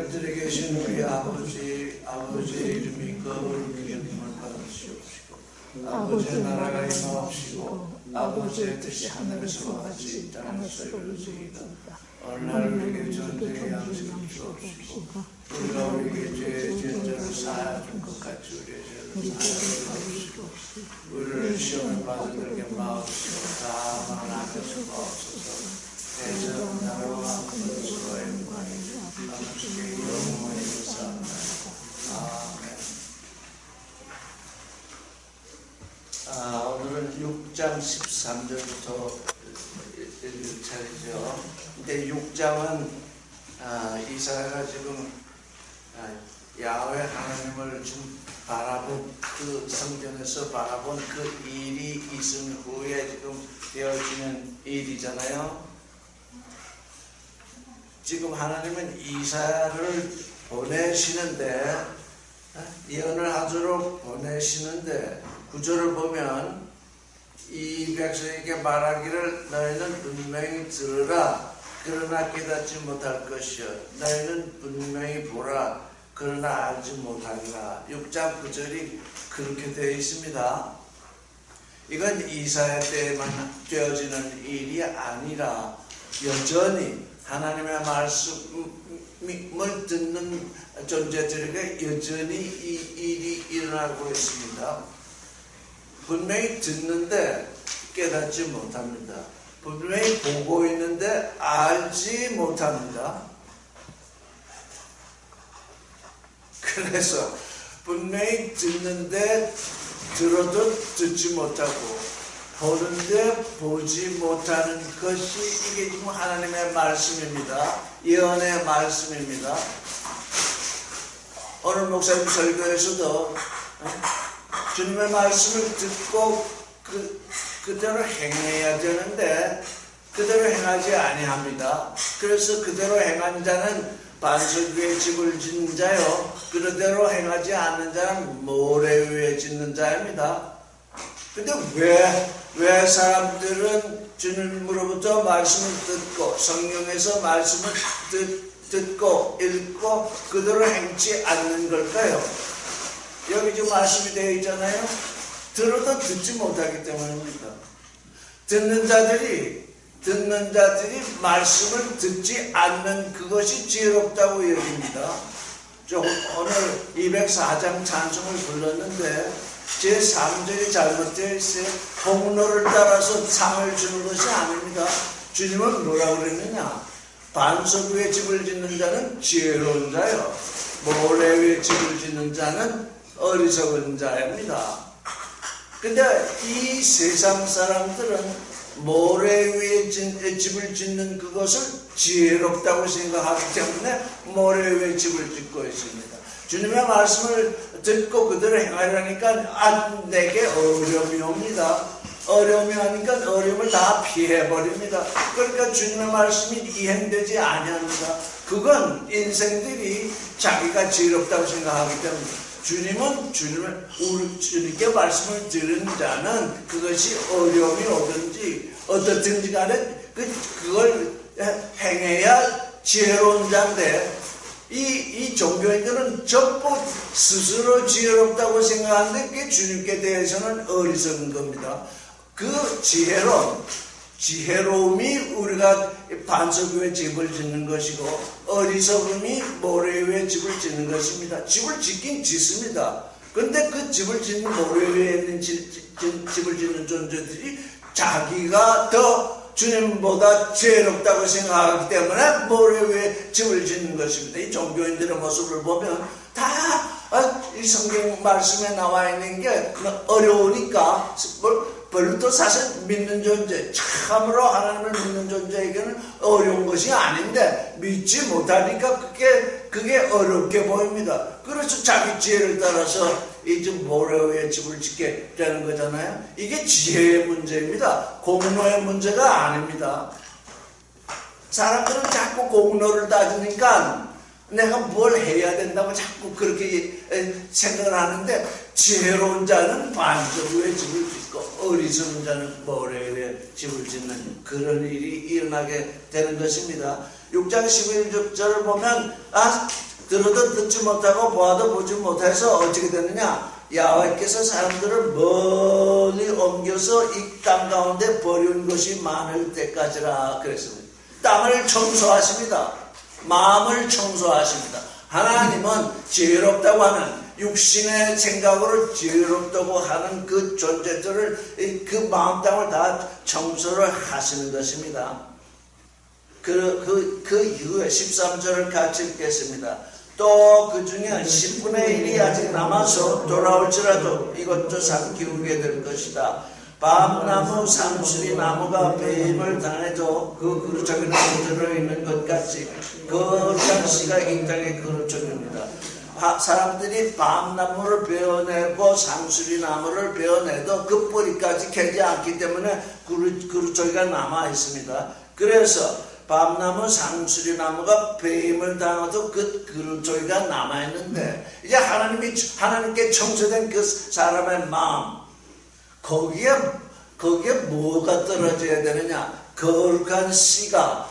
하늘들에 계신 우리 아버지의 이름이 거룩히 여김을 받으시옵시고 아버지의 나라가 임하옵시고 아버지의 뜻이 하늘에서와 같이 땅에서 이루어지이다. 오늘날 우리에게 전쟁의 양식을 주옵시고 우리가 우리에게 죄의 죄를 사하여 것 같이 우리의 죄를 사하여 주옵시고 우리를 시험에 빠져들게 마옵시고 다만 악에서 마옵소서. 대전 나라와 권수와 영광이 아버지께 영원히 감사합니다. 아멘. 오늘은 6장 13절부터 읽을 차례죠. 근데 6장은 이사야가 지금 야훼 하나님을 좀 바라본 그 성전에서 바라본 그 일이 있은 후에 지금 되어지는 일이잖아요. 지금 하나님은 이사야를 보내시는데 예언을 하도록 보내시는데 구절을 보면 이 백성에게 말하기를 너희는 분명히 들으라 그러나 깨닫지 못할 것이요 너희는 분명히 보라 그러나 알지 못하리라. 6장 9절이 그렇게 되어 있습니다. 이건 이사야 때만 되어지는 일이 아니라 여전히 하나님의 말씀을 듣는 존재들에게 여전히 이 일이 일어나고 있습니다. 분명히 듣는데 깨닫지 못합니다. 분명히 보고 있는데 알지 못합니다. 그래서 분명히 듣는데 들어도 듣지 못하고 보는데 보지 못하는 것이 이게 지금 하나님의 말씀입니다. 예언의 말씀입니다. 오늘 목사님 설교에서도 주님의 말씀을 듣고 그대로 행해야 되는데 그대로 행하지 아니합니다. 그래서 그대로 행한 자는 반석 위에 집을 짓는 자요 그대로 행하지 않는 자는 모래 위에 짓는 자입니다. 근데 왜 사람들은 주님으로부터 말씀을 듣고 성경에서 말씀을 듣고 읽고 그대로 행치 않는 걸까요? 여기 지금 말씀이 되어 있잖아요. 들어도 듣지 못하기 때문입니다. 듣는 자들이 말씀을 듣지 않는 그것이 지혜롭다고 여깁니다. 오늘 204장 찬송을 불렀는데 제3절이 잘못되어 있어요. 공로를 따라서 상을 주는 것이 아닙니다. 주님은 뭐라고 그랬느냐? 반석 위에 집을 짓는 자는 지혜로운 자요 모래 위에 집을 짓는 자는 어리석은 자입니다. 근데 이 세상 사람들은 모래 위에 집을 짓는 그것을 지혜롭다고 생각하기 때문에 모래 위에 집을 짓고 있습니다. 주님의 말씀을 듣고 그대로 행하려니까 내게 어려움이 옵니다. 어려움이 오니까 어려움을 다 피해버립니다. 그러니까 주님의 말씀이 이행되지 아니합니다. 그건 인생들이 자기가 지혜롭다고 생각하기 때문에 주님께 말씀을 들은 자는 그것이 어려움이 오든지 어떻든지 간에 그걸 행해야 지혜로운 자인데 이 종교인들은 전부 스스로 지혜롭다고 생각하는데 그게 주님께 대해서는 어리석은 겁니다. 그 지혜로움이 우리가 반석 위에 집을 짓는 것이고 어리석음이 모래 위에 집을 짓는 것입니다. 집을 짓긴 짓습니다. 그런데 그 집을 짓는 모래 위에 있는 집을 짓는 존재들이 자기가 더 주님보다 지혜롭다고 생각하기 때문에 모래 위에 집을 짓는 것입니다. 이 종교인들의 모습을 보면 다 이 성경 말씀에 나와 있는 게 어려우니까 별로 사실 믿는 존재, 참으로 하나님을 믿는 존재에게는 어려운 것이 아닌데 믿지 못하니까 그게 어렵게 보입니다. 그래서 자기 지혜를 따라서 이제 모래 위에 집을 짓게 되는 거잖아요. 이게 지혜의 문제입니다. 공로의 문제가 아닙니다. 사람들은 자꾸 공로를 따지니까 내가 뭘 해야 된다고 자꾸 그렇게 생각을 하는데 지혜로운 자는 반석 위에 집을 짓고 어리석은 자는 모래 위에 집을 짓는 그런 일이 일어나게 되는 것입니다. 6장 11절을 보면 들어도 듣지 못하고 보아도 보지 못해서 어떻게 되느냐? 야훼께서 사람들을 멀리 옮겨서 이 땅 가운데 버린 것이 많을 때까지라 그랬습니다. 땅을 청소하십니다. 마음을 청소하십니다. 하나님은 지혜롭다고 하는 육신의 생각으로 지혜롭다고 하는 그 존재들을 그 마음 땅을 다 청소를 하시는 것입니다. 그 이후에 13절을 같이 읽겠습니다. 또 그 중에 10분의 1이 아직 남아서 돌아올지라도 이것도 삼키우게 될 것이다. 밤나무 상수리 나무가 배임을 당해도 그 그루터기는 들어있는 것 같이 거룩한 씨가 이 땅의 그루터기입니다. 사람들이 밤나무를 베어내고 상수리 나무를 베어내도 그 뿌리까지 캐지 않기 때문에 그루터기가 남아 있습니다. 그래서 밤나무 상수리 나무가 배임을 당해도 그 그루터기가 남아 있는데 이제 하나님께 청소된 그 사람의 마음 거기에 뭐가 떨어져야 되느냐? 거룩한 씨가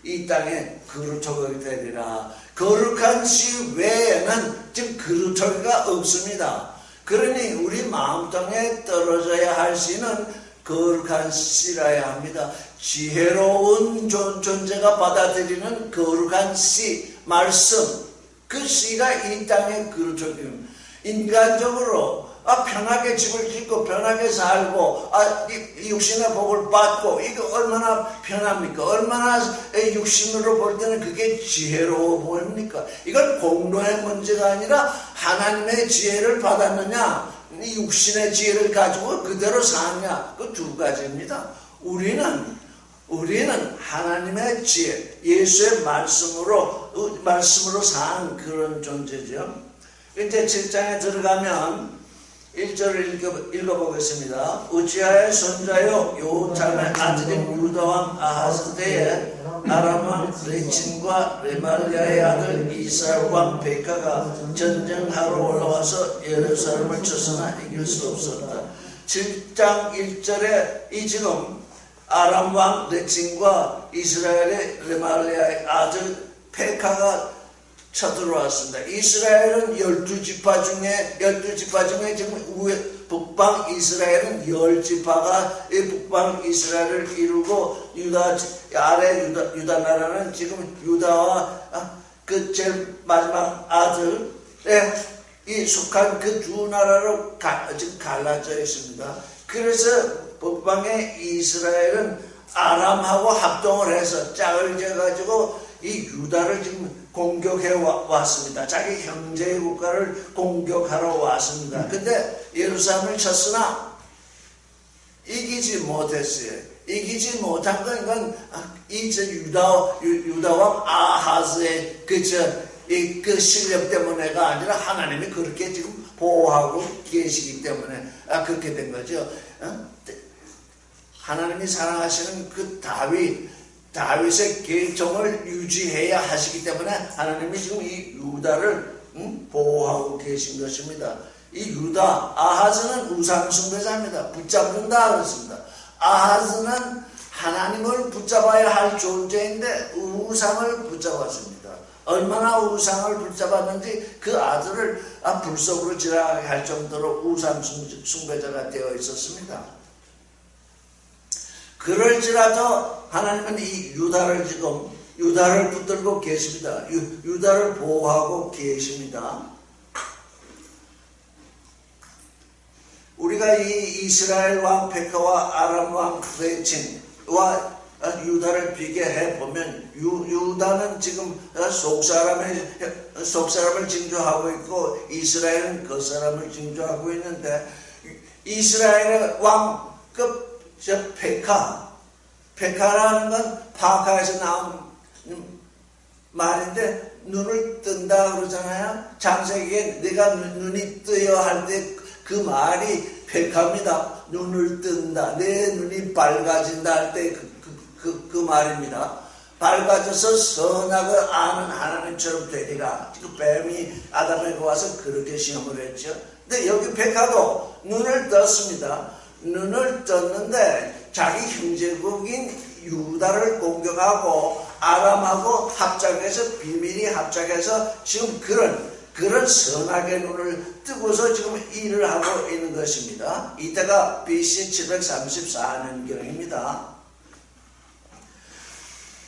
이 땅에 그루터기가 되리라. 거룩한 씨 외에는 지금 그루터기가 없습니다. 그러니 우리 마음땅에 떨어져야 할 씨는 거룩한 씨라야 합니다. 지혜로운 존재가 받아들이는 거룩한 씨, 말씀, 그 씨가 이 땅의 그루터기입니다. 인간적으로 편하게 집을 짓고 편하게 살고 육신의 복을 받고 이거 얼마나 편합니까? 얼마나 육신으로 볼 때는 그게 지혜로워 보입니까? 이건 공로의 문제가 아니라 하나님의 지혜를 받았느냐 이 육신의 지혜를 가지고 그대로 사느냐 그 두 가지입니다. 우리는 하나님의 지혜 예수의 말씀으로 산 그런 존재죠. 이제 7장에 들어가면 1절을 읽어보겠습니다. 우지야의 손자요 요탐의 아들인 유다왕 아하스 때에 아람 왕 레친과 레말리아의 아들 이스라엘 왕 베카가 전쟁하러 올라와서 예루살렘을 쳤으나 이길 수 없었다. 7장 1절에 이 지금 아람 왕 레친과 이스라엘의 레말리아의 아들 베카가 쳐들어왔습니다. 이스라엘은 12지파 중에 지금 북방 이스라엘은 10지파가 북방 이스라엘을 이루고 유다 나라는 지금 유다와 그 제일 마지막 아들에 속한 그 두 나라로 지금 갈라져 있습니다. 그래서 북방의 이스라엘은 아람하고 합동을 해서 짝을 지어가지고 이 유다를 지금 공격해 왔습니다. 자기 형제의 국가를 공격하러 왔습니다. 근데 예루살렘을 쳤으나 이기지 못했어요. 이기지 못한 건 유다왕 아하스의 그 실력 때문에가 아니라 하나님이 그렇게 지금 보호하고 계시기 때문에 그렇게 된 거죠. 하나님이 사랑하시는 그 다윗의 계정을 유지해야 하시기 때문에 하나님이 지금 이 유다를 보호하고 계신 것입니다. 이 유다 아하즈는 우상 숭배자입니다. 붙잡는다 그랬습니다. 아하즈는 하나님을 붙잡아야 할 존재인데 우상을 붙잡았습니다. 얼마나 우상을 붙잡았는지 그 아들을 불속으로 지나가게 할 정도로 우상 숭배자가 되어 있었습니다. 그럴지라도 하나님은 이 유다를 붙들고 계십니다. 유다를 보호하고 계십니다. 우리가 이 이스라엘 왕 베카와 아람 왕 레친과 유다를 비교해 보면 유다는 지금 속 사람을 징조하고 있고 이스라엘은 그 사람을 징조하고 있는데 이스라엘의 왕급 페카라는 건 파카에서 나온 말인데 눈을 뜬다 그러잖아요. 창세기에 내가 눈이 뜨여 할 때 그 말이 페카입니다. 눈을 뜬다. 내 눈이 밝아진다 할 때 그 말입니다. 밝아져서 선악을 아는 하나님처럼 되리라. 지금 뱀이 아담에게 와서 그렇게 시험을 했죠. 근데 여기 페카도 눈을 떴습니다. 눈을 떴는데 자기 형제국인 유다를 공격하고 아람하고 합작해서 비밀이 합작해서 지금 그런 선악의 눈을 뜨고서 지금 일을 하고 있는 것입니다. 이때가 BC 734년경입니다.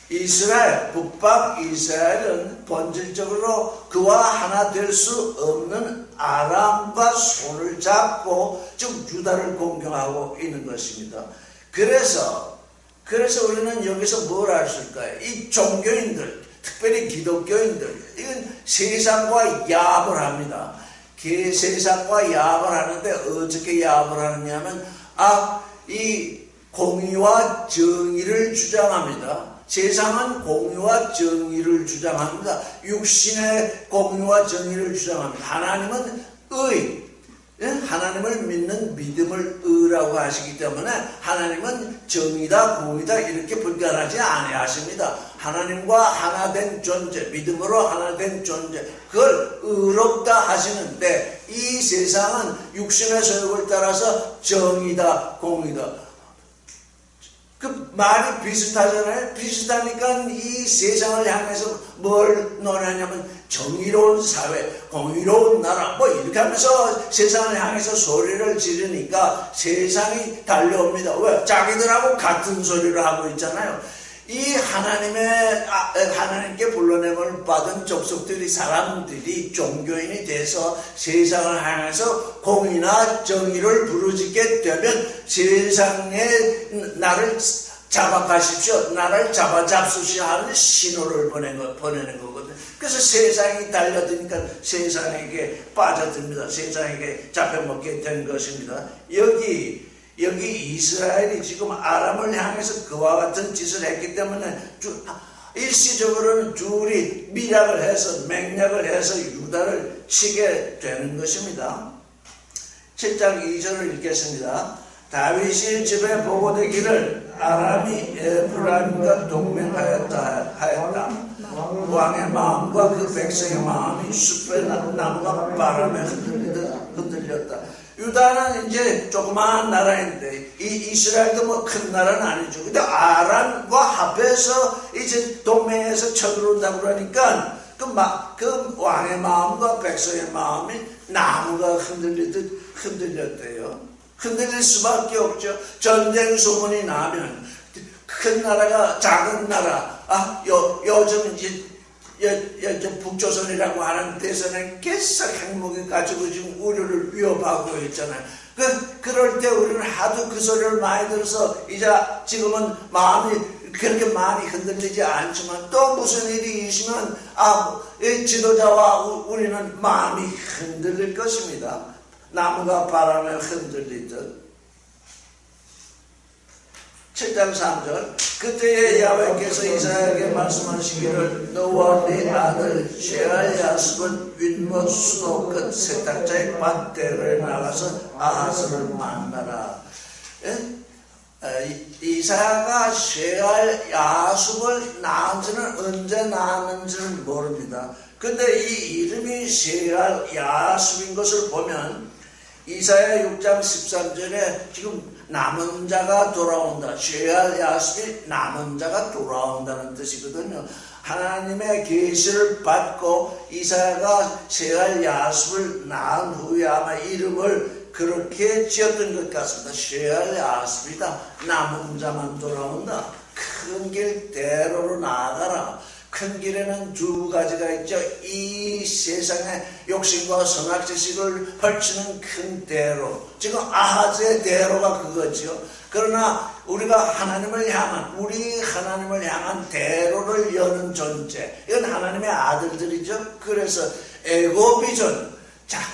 이스라엘, 북방 이스라엘은 본질적으로 그와 하나 될 수 없는 아람과 손을 잡고 지금 유다를 공격하고 있는 것입니다. 그래서 우리는 여기서 뭘 알 수 있을까요? 이 종교인들, 특별히 기독교인들, 이건 세상과 야합을 합니다. 세상과 야합을 하는데 어떻게 야합을 하느냐면 이 공의와 정의를 주장합니다. 세상은 공의와 정의를 주장합니다. 육신의 공의와 정의를 주장합니다. 하나님은 의, 하나님을 믿는 믿음을 의라고 하시기 때문에 하나님은 정의다 공의다 이렇게 분간하지 아니하십니다. 하나님과 하나 된 존재, 믿음으로 하나 된 존재, 그걸 의롭다 하시는데 이 세상은 육신의 소욕을 따라서 정의다 공의다, 그 말이 비슷하잖아요. 비슷하니까 이 세상을 향해서 뭘 논하냐면 정의로운 사회, 공의로운 나라 뭐 이렇게 하면서 세상을 향해서 소리를 지르니까 세상이 달려옵니다. 왜? 자기들하고 같은 소리를 하고 있잖아요. 이 하나님께 불러냄을 받은 족속들이, 사람들이 종교인이 돼서 세상을 향해서 공의나 정의를 부르짖게 되면 세상에 나를 잡아가십시오, 나를 잡아잡수시오 하는 신호를 보내는 거거든요. 그래서 세상이 달려드니까 세상에게 빠져듭니다. 세상에게 잡혀먹게 된 것입니다. 여기 이스라엘이 지금 아람을 향해서 그와 같은 짓을 했기 때문에 일시적으로는 둘이 밀약을 해서 맹약을 해서 유다를 치게 되는 것입니다. 7장 2절을 읽겠습니다. 다윗이 집에 보고되기를 아람이 에브라임과 동맹하였다. 왕의 마음과 그 백성의 마음이 숲의 나무가 바람에 흔들렸다. 유다는 이제 조그마한 나라인데 이스라엘도 뭐 큰 나라는 아니죠. 근데 아람과 합해서 이제 동맹에서 쳐들어온다고 그러니까 그 왕의 마음과 백성의 마음이 나무가 흔들리듯 흔들렸대요. 흔들릴 수밖에 없죠. 전쟁 소문이 나면 큰 나라가 작은 나라, 요즘 이제 북조선이라고 하는 데서는 계속 핵무기 가지고 지금 우리를 위협하고 있잖아요. 그럴 때 우리는 하도 그 소리를 많이 들어서 이제 지금은 마음이 그렇게 많이 흔들리지 않지만 또 무슨 일이 있으면 지도자와 우리는 마음이 흔들릴 것입니다. 나무가 바람에 흔들리듯. 7장 3절 그때에 야훼께서 이사야에게 말씀하시기를 너와 네 아들 셰알야습은 윗못 수도 끝 세탁자의 밭대로에 나가서 아하스를 만나라. 이사야가 셰알야습을 낳은지는 언제 낳았는지는 모릅니다. 근데 이 이름이 셰알야습인 것을 보면 이사야 6장 13절에 지금 남은 자가 돌아온다. 셰알야습이 남은 자가 돌아온다는 뜻이거든요. 하나님의 계시를 받고 이사야가 셰알야습을 낳은 후에 아마 이름을 그렇게 지었던 것 같습니다. 셰알야습이다. 남은 자만 돌아온다. 큰 길 대로로 나아가라. 큰 길에는 두 가지가 있죠. 이 세상의 욕심과 선악지식을 펼치는 큰 대로, 지금 아하즈의 대로가 그거죠. 그러나 우리가 우리 하나님을 향한 대로를 여는 존재, 이건 하나님의 아들들이죠. 그래서 에고비전,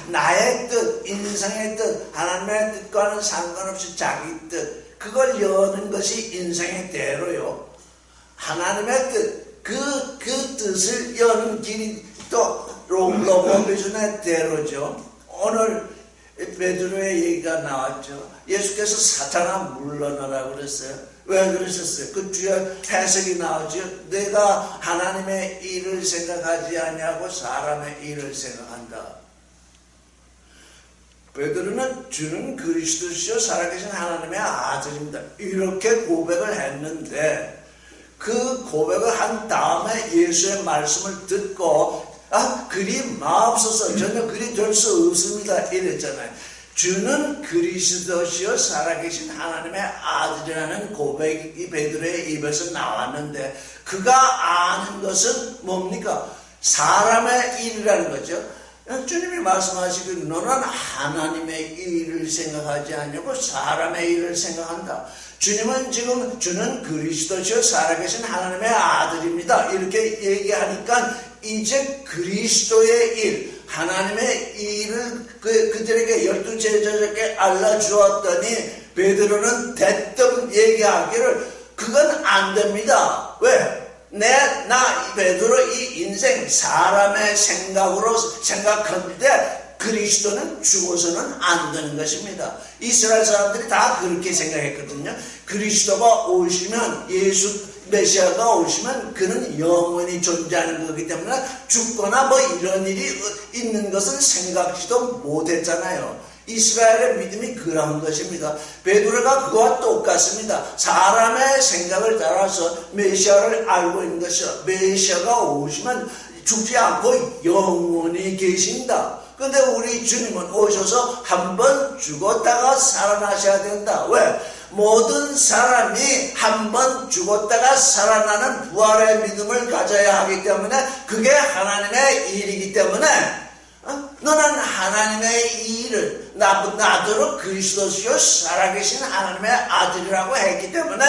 나의 뜻, 인생의 뜻, 하나님의 뜻과는 상관없이 자기 뜻, 그걸 여는 것이 인생의 대로요. 하나님의 뜻, 그 뜻을 여는 길이 또 로고비전의 대로죠. 오늘 베드로의 얘기가 나왔죠. 예수께서 사탄아 물러나라 그랬어요. 왜 그러셨어요? 그 뒤에 해석이 나오죠. 내가 하나님의 일을 생각하지 아니하고 사람의 일을 생각한다. 베드로는 주는 그리스도시요 살아계신 하나님의 아들입니다. 이렇게 고백을 했는데 그 고백을 한 다음에 예수의 말씀을 듣고 그리 마옵소서 전혀 그리 될 수 없습니다 이랬잖아요. 주는 그리스도시요 살아계신 하나님의 아들이라는 고백이 베드로의 입에서 나왔는데 그가 아는 것은 뭡니까? 사람의 일이라는 거죠. 주님이 말씀하시기를 너는 하나님의 일을 생각하지 않냐고 사람의 일을 생각한다. 주님은 지금 주는 그리스도시요 살아계신 하나님의 아들입니다 이렇게 얘기하니까 이제 그리스도의 일, 하나님의 일을 그들에게 12제자에게 알려주었더니 베드로는 대뜸 얘기하기를 그건 안 됩니다. 왜? 나 베드로 이 인생 사람의 생각으로 생각하는데 그리스도는 죽어서는 안 되는 것입니다. 이스라엘 사람들이 다 그렇게 생각했거든요. 그리스도가 오시면 예수 메시아가 오시면 그는 영원히 존재하는 거기 때문에 죽거나 뭐 이런 일이 있는 것은 생각지도 못했잖아요. 이스라엘의 믿음이 그런 것입니다. 베드로가 그와 똑같습니다. 사람의 생각을 따라서 메시아를 알고 있는 것이요. 메시아가 오시면 죽지 않고 영원히 계신다. 근데 우리 주님은 오셔서 한번 죽었다가 살아나셔야 된다. 왜? 모든 사람이 한번 죽었다가 살아나는 부활의 믿음을 가져야 하기 때문에 그게 하나님의 일이기 때문에 너는 하나님의 일을 나더러 그리스도시요 살아계신 하나님의 아들이라고 했기 때문에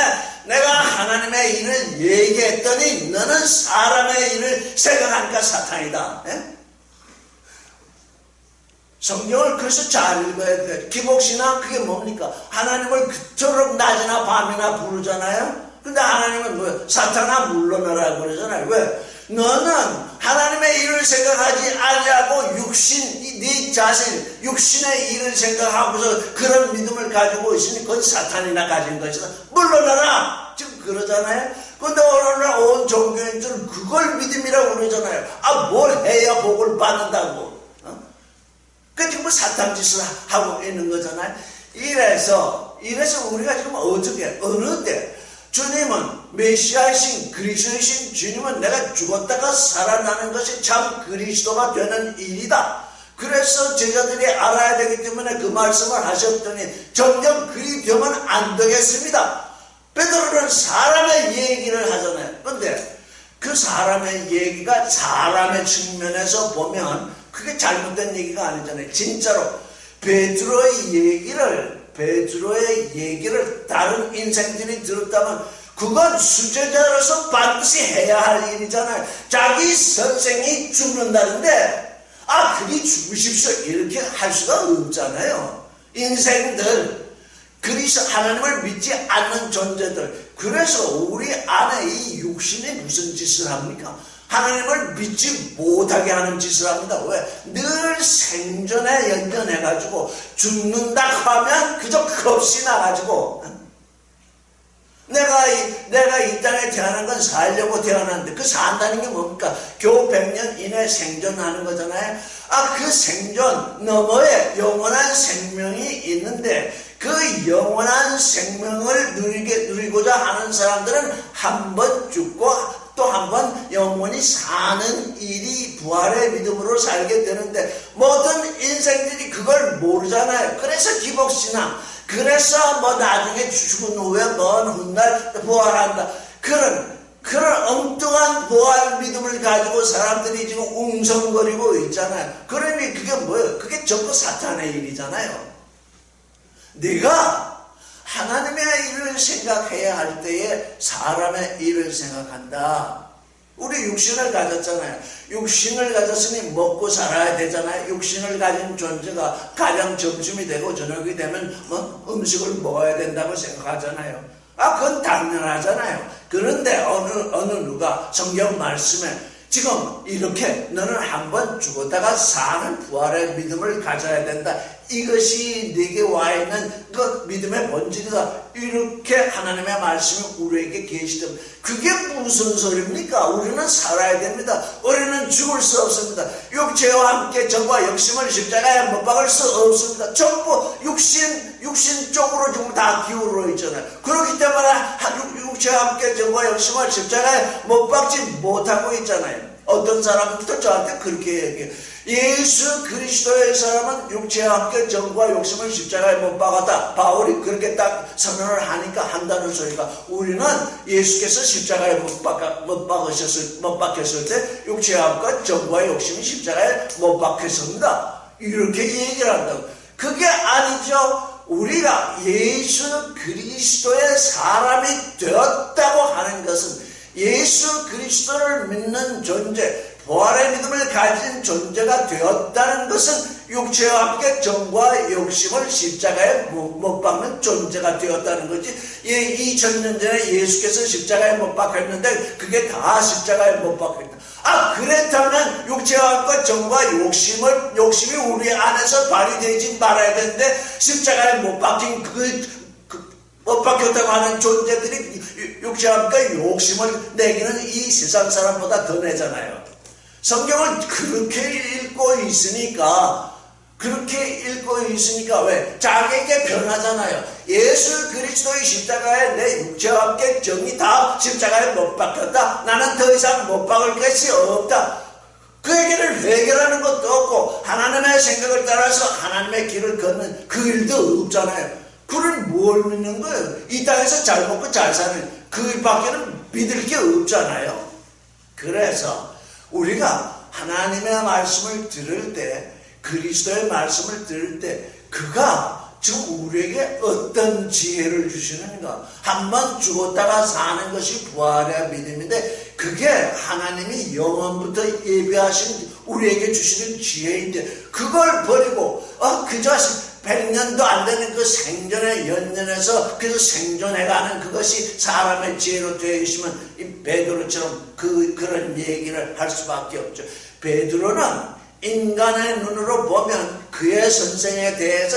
내가 하나님의 일을 얘기했더니 너는 사람의 일을 생각하니까 사탄이다. 성경을 그래서 잘 읽어야 돼. 기복신앙 그게 뭡니까? 하나님을 그토록 낮이나 밤이나 부르잖아요. 근데 하나님은 뭐예요? 사탄아 물러나라 그러잖아요. 왜? 너는 하나님의 일을 생각하지 아니하고 네 자신 육신의 일을 생각하고서 그런 믿음을 가지고 있으니 그건 사탄이나 가진 것이다. 물러나라 지금 그러잖아요. 근데 오늘날 온 종교인들은 그걸 믿음이라고 그러잖아요. 뭘 해야 복을 받는다고. 그 지금 사탄 짓을 하고 있는 거잖아요. 이래서 우리가 지금 어느 때 주님은 메시아이신 그리스도이신 주님은 내가 죽었다가 살아나는 것이 참 그리스도가 되는 일이다. 그래서 제자들이 알아야 되기 때문에 그 말씀을 하셨더니 점점 그리 되면 안 되겠습니다. 베드로는 사람의 얘기를 하잖아요. 그런데 그 사람의 얘기가 사람의 측면에서 보면 그게 잘못된 얘기가 아니잖아요. 진짜로 베드로의 얘기를 다른 인생들이 들었다면 그건 수제자로서 반드시 해야 할 일이잖아요. 자기 선생이 죽는다는데 그리 죽으십시오 이렇게 할 수가 없잖아요. 인생들 하나님을 믿지 않는 존재들. 그래서 우리 안에 이 육신이 무슨 짓을 합니까? 하나님을 믿지 못하게 하는 짓을 합니다. 왜? 늘 생존에 연연해가지고 죽는다 하면 그저 겁이 나가지고 내가 이 땅에 태어난 건 살려고 태어났는데 그 산다는 게 뭡니까? 겨우 100년 이내 생존하는 거잖아요. 그 생존 너머에 영원한 생명이 있는데 그 영원한 생명을 누리고자 하는 사람들은 한 번 죽고 또 한 번 영원히 사는 일이 부활의 믿음으로 살게 되는데 모든 인생들이 그걸 모르잖아요. 그래서 기복신앙, 그래서 나중에 죽은 후에 먼 훗날 부활한다. 그런 엉뚱한 부활 믿음을 가지고 사람들이 지금 웅성거리고 있잖아요. 그러니 그게 뭐예요? 그게 전부 사탄의 일이잖아요. 네가 하나님의 일을 생각해야 할 때에 사람의 일을 생각한다. 우리 육신을 가졌잖아요. 육신을 가졌으니 먹고 살아야 되잖아요. 육신을 가진 존재가 가령 점심이 되고 저녁이 되면 음식을 먹어야 된다고 생각하잖아요. 그건 당연하잖아요. 그런데 어느 누가 성경 말씀에 지금 이렇게 너는 한번 죽었다가 사는 부활의 믿음을 가져야 된다. 이것이 네게 와 있는 그 믿음의 본질이다. 이렇게 하나님의 말씀이 우리에게 계시다면 그게 무슨 소리입니까? 우리는 살아야 됩니다. 우리는 죽을 수 없습니다. 육체와 함께 정과 욕심을 십자가에 못 박을 수 없습니다. 전부 육신 쪽으로 지금 다 기울어 있잖아요. 그렇기 때문에 육체와 함께 정과 욕심을 십자가에 못 박지 못하고 있잖아요. 어떤 사람부터 저한테 그렇게 얘기해요. 예수 그리스도의 사람은 육체와 함께 정과 욕심을 십자가에 못 박았다. 바울이 그렇게 딱 선언을 하니까 한다는 소리가, 우리는 예수께서 십자가에 못 박혔을 때 육체와 함께 정과 욕심이 십자가에 못 박혔습니다. 이렇게 얘기를 한다고. 그게 아니죠. 우리가 예수 그리스도의 사람이 되었다고 하는 것은 예수 그리스도를 믿는 존재, 부활의 믿음을 가진 존재가 되었다는 것은 육체와 함께 정과 욕심을 십자가에 못 박는 존재가 되었다는 거지. 2000년 전에 예수께서 십자가에 못 박혔는데 그게 다 십자가에 못 박혔다. 그렇다면 육체와 함께 정과 욕심이 우리 안에서 발휘되지 말아야 되는데 십자가에 못 박힌 못 박혔다고 하는 존재들이 육체와 함께 욕심을 내기는 이 세상 사람보다 더 내잖아요. 성경을 그렇게 읽고 있으니까 왜? 자기에게 변하잖아요. 예수 그리스도의 십자가에 내 육체와 함께 정이 다 십자가에 못 박혔다. 나는 더 이상 못 박을 것이 없다. 그에게를 해결하는 것도 없고 하나님의 생각을 따라서 하나님의 길을 걷는 그 일도 없잖아요. 그를 뭘 믿는 거예요? 이 땅에서 잘 먹고 잘 사는 그 일밖에는 믿을 게 없잖아요. 그래서 우리가 하나님의 말씀을 들을 때, 그리스도의 말씀을 들을 때 그가 지금 우리에게 어떤 지혜를 주시는가? 한번 죽었다가 사는 것이 부활의 믿음인데 그게 하나님이 영원부터 예비하신 우리에게 주시는 지혜인데 그걸 버리고 그저 100년도 안 되는 그 생존에 연연해서 그래서 생존해가는 그것이 사람의 지혜로 되어 있으면 이 베드로처럼 그런 얘기를 할 수밖에 없죠. 베드로는 인간의 눈으로 보면 그의 선생에 대해서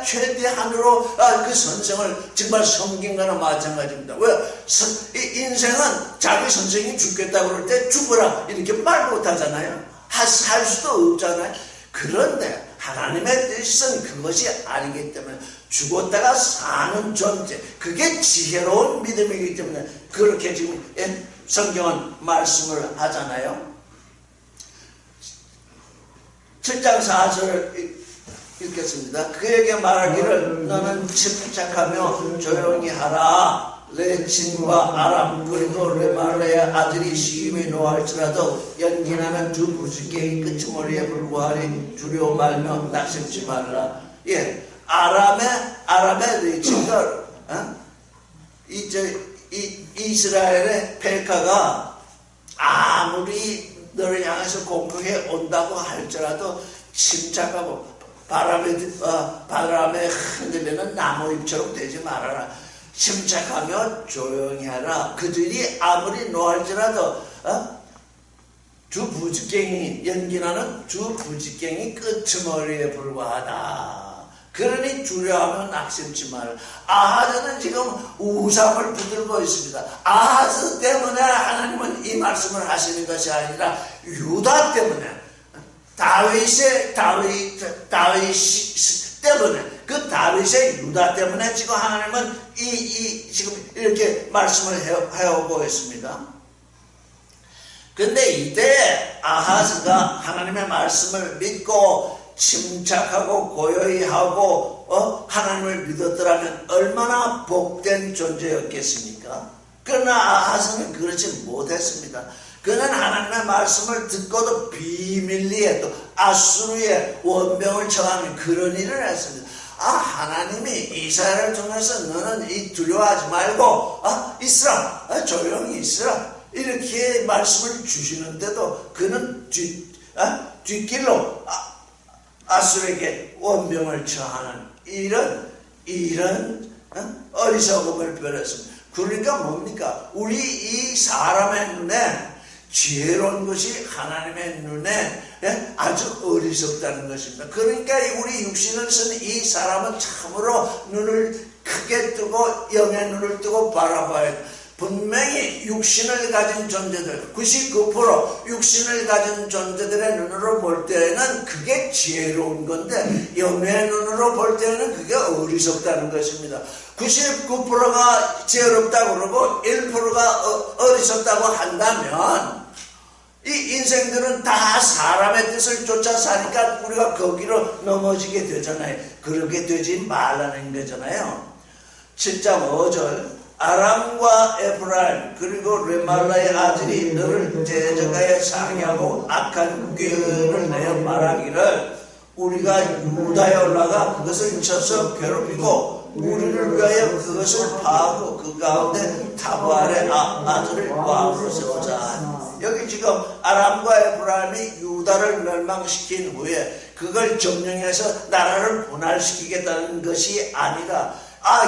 최대한으로 그 선생을 정말 섬긴 거나 마찬가지입니다. 왜? 인생은 자기 선생이 죽겠다고 그럴 때 죽어라 이렇게 말 못하잖아요. 할 수도 없잖아요. 그런데 하나님의 뜻은 그것이 아니기 때문에 죽었다가 사는 존재, 그게 지혜로운 믿음이기 때문에 그렇게 지금 성경은 말씀을 하잖아요. 7장 4절을 읽겠습니다. 그에게 말하기를 너는 침착하며 조용히 하라. 레친과 아람 그리고 레말레의 아들이 시임이 노할지라도 연기나는 두 부지개의 끝머리에 불과하니 두려워 말며 낙심치 말라. 아람의 레친과 이스라엘의 펠카가 아무리 너를 향해서 공격해 온다고 할지라도 침착하고 바람에 흔들리는 나무잎처럼 되지 말아라. 침착하며 조용히 하라. 그들이 아무리 노할지라도 두 부지깽이 연기나는 두 부지깽이 끝머리에 불과하다. 그러니 두려워하면 낙심치 말라. 아하즈는 지금 우상을 붙들고 있습니다. 아하즈 때문에 하나님은 이 말씀을 하시는 것이 아니라 유다 때문에 다윗 때문에 그 다윗의 유다 때문에 지금 하나님은 지금 이렇게 말씀을 해오고 있습니다. 근데 이때 아하즈가 하나님의 말씀을 믿고 침착하고 고요히 하고 하나님을 믿었더라면 얼마나 복된 존재였겠습니까? 그러나 아하즈는 그렇지 못했습니다. 그는 하나님의 말씀을 듣고도 비밀리에 또 아수르의 원병을 청하는 그런 일을 했습니다. 하나님이 이스라엘을 통해서 너는 두려워하지 말고 있으라, 조용히 있으라 이렇게 말씀을 주시는데도 그는 뒷길로 아수르에게 원병을 처하는 이런 어리석음을 벌였습니다. 그러니까 뭡니까? 우리 이 사람의 눈에 지혜로운 것이 하나님의 눈에 아주 어리석다는 것입니다. 그러니까 우리 육신을 쓴 이 사람은 참으로 눈을 크게 뜨고 영의 눈을 뜨고 바라봐야 돼. 분명히 육신을 가진 존재들 99% 육신을 가진 존재들의 눈으로 볼 때는 그게 지혜로운 건데 영의 눈으로 볼 때는 그게 어리석다는 것입니다. 99%가 지혜롭다고 그러고 1%가 어리석다고 한다면 이 인생들은 다 사람의 뜻을 쫓아 사니까 우리가 거기로 넘어지게 되잖아요. 그렇게 되지 말라는 거잖아요. 7장 5절 아람과 에프라임 그리고 레말라의 아들이 너를 대적하여 상하고 악한 꾀를 내어 말하기를 우리가 유다에 올라가 그것을 쳐서 괴롭히고 우리를 위하여 그것을 파하고 그 가운데 타보알의 아들을 왕으로 세우자. 여기 지금 아람과 에프라임이 유다를 멸망시킨 후에 그걸 점령해서 나라를 분할시키겠다는 것이 아니라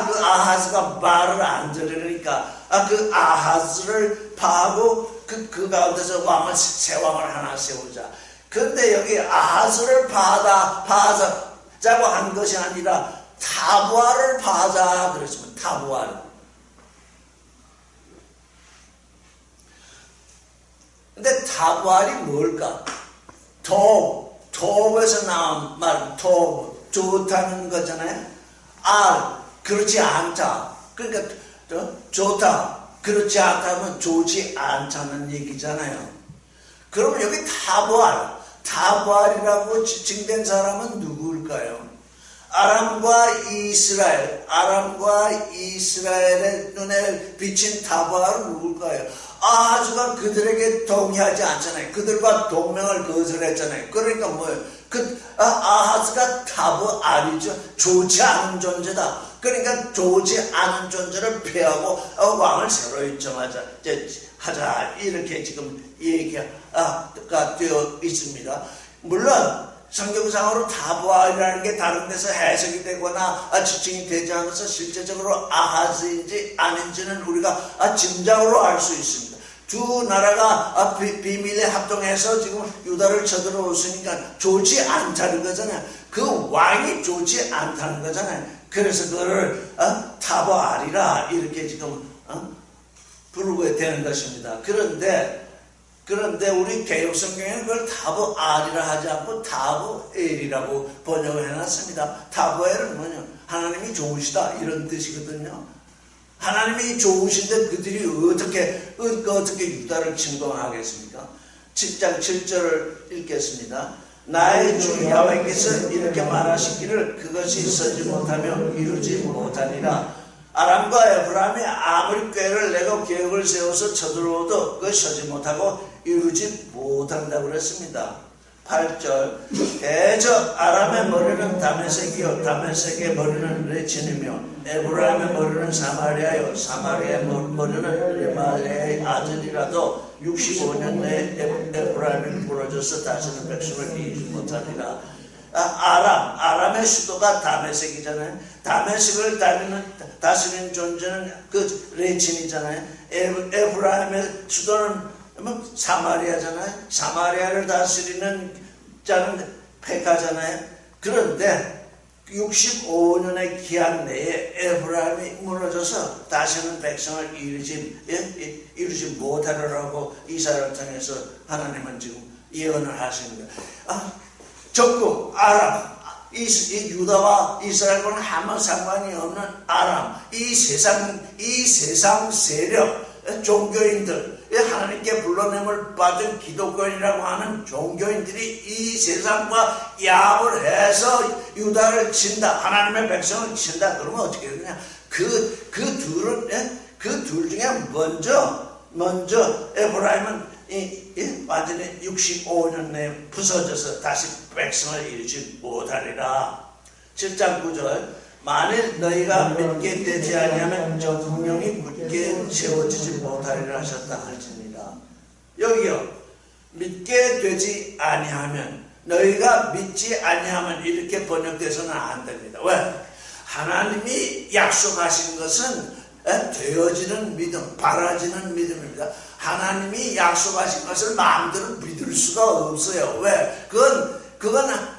그 아하즈가 말을 안 들으니까 그 아하즈를 파하고 그 가운데서 새 왕을 하나 세우자. 근데 여기 아하즈를 파하자고 한 것이 아니라 타부알을 파하자 그랬습니다. 타부알. 근데 타부알이 뭘까? 톱에서 나온 말, 톱, 좋다는 거잖아요. 그렇지 않다. 그러니까 좋다. 그렇지 않다면 좋지 않다는 얘기잖아요. 그러면 여기 타부알이라고 지칭된 사람은 누구일까요? 아람과 이스라엘의 눈에 비친 타부알은 누굴까요? 아하즈가 그들에게 동의하지 않잖아요. 그들과 동맹을 거절했잖아요. 그러니까 뭐예요? 아하즈가 타부알이죠. 좋지 않은 존재다. 그러니까 좋지 않은 존재를 폐하고 왕을 새로 인정하자 이렇게 지금 얘기가 되어 있습니다. 물론 성경상으로 타부알이라는 게 다른 데서 해석이 되거나 지칭이 되지 않아서 실제적으로 아하즈인지 아닌지는 우리가 짐작으로 알 수 있습니다. 두 나라가 비밀에 합동해서 지금 유다를 쳐들어오으니까 좋지 않다는 거잖아요. 그 왕이 좋지 않다는 거잖아요. 그래서 그거를 타부알이라 이렇게 지금 부르게 되는 것입니다. 그런데 우리 개혁성경에는 그걸 타부알이라 하지 않고 타부엘이라고 번역을 해놨습니다. 타부엘은 뭐냐? 하나님이 좋으시다 이런 뜻이거든요. 하나님이 좋으신데 그들이 어떻게 유다를 침공하겠습니까? 7장 7절을 읽겠습니다. 나의 주 야훼께서 이렇게 말하시기를 그것이 서지 못하며 이루지 못하니라. 아람과 에프라임이 아무리 꾀를 내고 계획을 세워서 쳐들어오도 그걸 서지 못하고 이루지 못한다고 그랬습니다. 8절 대저 아람의 머리는 다메섹이요 다메섹의 머리는 레친이며 에브라임의 머리는 사마리아요 사마리아의 머리는 레말레의 아들이라도 65년 내에 에브라임이 부러져서 다시는 백성을 이기지 못하리라. 아람의 수도가 다메섹이잖아요. 다메섹을 다스리는 존재는 그 레친이잖아요. 에브라임의 수도는 사마리아잖아요. 사마리아를 다스리는 자는 페카잖아요. 그런데 65년의 기한 내에 에브라임이 무너져서 다시는 백성을 이루지 못하리라고 이사야를 통해서 하나님은 지금 예언을 하십니다. 적국 아람 유다와 이스라엘과는 아무 상관이 없는 아람 이 세상 세력 종교인들 하나님께 불러냄을 받은 기독교인이라고 하는 종교인들이 이 세상과 야합을 해서 유다를 친다. 하나님의 백성을 친다. 그러면 어떻게 되냐? 그 둘 중에 먼저 에브라임은 완전히 65년 내에 부서져서 다시 백성을 이루지 못하리라. 7장 9절 만일 너희가 믿게 되지 아니하면 정령이 굳게 세워지지 못하리라 하셨다 할지니라. 여기요, 믿게 되지 아니하면, 너희가 믿지 아니하면 이렇게 번역돼서는 안 됩니다. 왜? 하나님이 약속하신 것은 되어지는 믿음, 바라지는 믿음입니다. 하나님이 약속하신 것을 마음대로 믿을 수가 없어요. 왜? 그건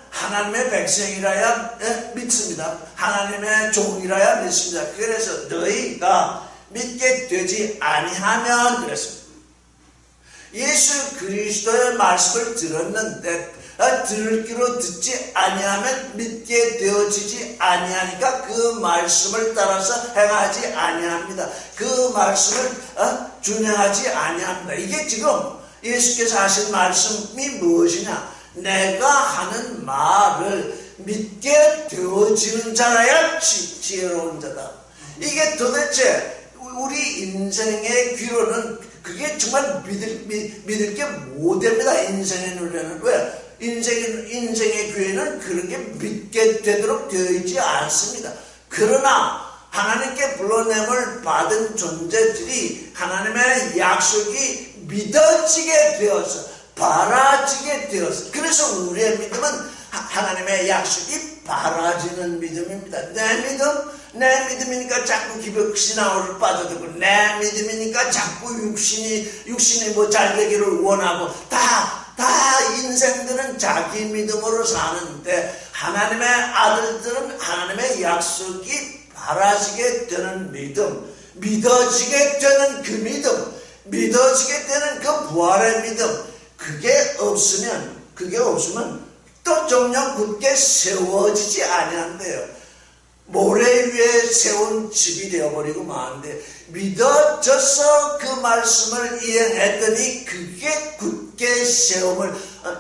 하나님의 백성이라야 믿습니다. 하나님의 종이라야 믿습니다. 그래서 너희가 믿게 되지 아니하면 그랬습니다. 예수 그리스도의 말씀을 들었는데 들을 귀로 듣지 아니하면 믿게 되어지지 아니하니까 그 말씀을 따라서 행하지 아니합니다. 그 말씀을 준행하지 아니합니다. 이게 지금 예수께서 하신 말씀이 무엇이냐? 내가 하는 말을 믿게 되어지는 자라야 지혜로운 자다. 이게 도대체 우리 인생의 귀로는 그게 정말 믿을 게 못됩니다. 인생의 눈에는. 왜? 인생의 귀에는 그런 게 믿게 되도록 되어 있지 않습니다. 그러나 하나님께 불러냄을 받은 존재들이 하나님의 약속이 믿어지게 되어서 바라지게 되어서, 그래서 우리의 믿음은 하나님의 약속이 바라지는 믿음입니다. 내 믿음이니까 자꾸 기복신앙으로 빠져들고, 내 믿음이니까 자꾸 육신이 뭐 잘 되기를 원하고, 다 인생들은 자기 믿음으로 사는데, 하나님의 아들들은 하나님의 약속이 바라지게 되는 믿음, 믿어지게 되는 그 믿음, 믿어지게 되는 그 부활의 믿음, 그게 없으면 또 정녕 굳게 세워지지 아니한대요. 모래 위에 세운 집이 되어버리고 마는데, 믿어져서 그 말씀을 이행했더니 그게 굳게 세움을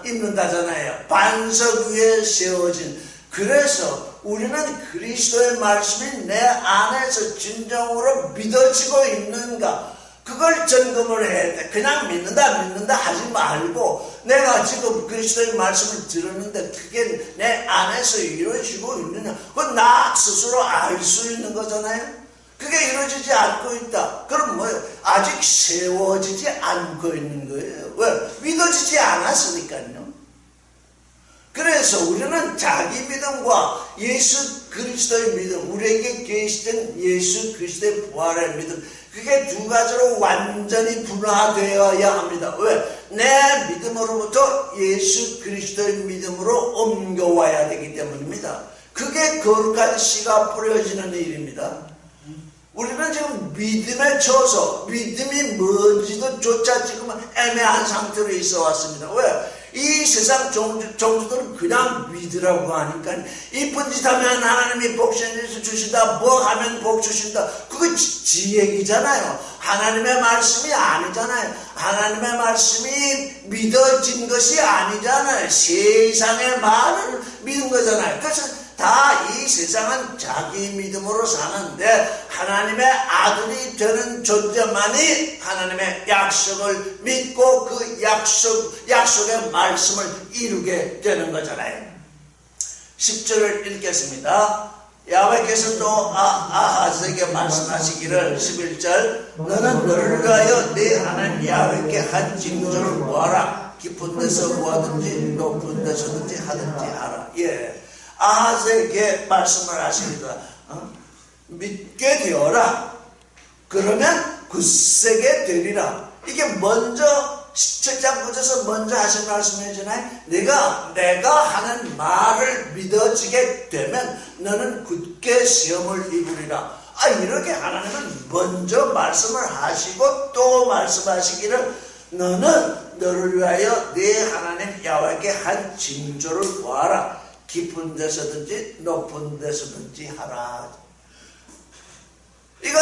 입는다잖아요. 반석 위에 세워진. 그래서 우리는 그리스도의 말씀이 내 안에서 진정으로 믿어지고 있는가, 그걸 점검을 해야 돼. 그냥 믿는다 하지 말고, 내가 지금 그리스도의 말씀을 들었는데 그게 내 안에서 이루어지고 있느냐, 그건 나 스스로 알 수 있는 거잖아요. 그게 이루어지지 않고 있다. 그럼 뭐예요? 아직 세워지지 않고 있는 거예요. 왜? 믿어지지 않았으니까요. 그래서 우리는 자기 믿음과 예수 그리스도의 믿음, 우리에게 계시던 예수 그리스도의 부활의 믿음, 그게 두 가지로 완전히 분화되어야 합니다. 왜? 내 믿음으로부터 예수 그리스도의 믿음으로 옮겨와야 되기 때문입니다. 그게 거룩한 씨가 뿌려지는 일입니다. 우리는 지금 믿음에 처해서 믿음이 뭔지도 조차 지금 애매한 상태로 있어 왔습니다. 왜? 이 세상 종주들은 그냥 믿으라고 하니까, 이쁜 짓 하면 하나님이 복 주신다, 뭐 하면 복 주신다, 그거 지 얘기잖아요. 하나님의 말씀이 아니잖아요. 하나님의 말씀이 믿어진 것이 아니잖아요. 세상의 말을 믿은 거잖아요. 그래서 다 이 세상은 자기 믿음으로 사는데, 하나님의 아들이 되는 존재만이 하나님의 약속을 믿고 그 약속의 말씀을 이루게 되는 거잖아요. 10절을 읽겠습니다. 야훼께서 또 아하스에게 말씀하시기를, 11절, 너는 너를 위하여 네 하나님 야훼께 한 징조를 구하라. 깊은 데서 구하든지 높은 데서든지 하든지 하라. 아하스에게 말씀을 하십니다. 믿게 되어라. 그러면 굳세게 되리라. 이게 먼저 17장 9절에서 먼저 하신 말씀이잖아요. 내가 하는 말을 믿어지게 되면 너는 굳게 시험을 입으리라. 이렇게 하나님은 먼저 말씀을 하시고 또 말씀하시기를, 너는 너를 위하여 네 하나님 야훼께 한 징조를 구하라. 깊은 데서든지 높은 데서든지 하라. 이건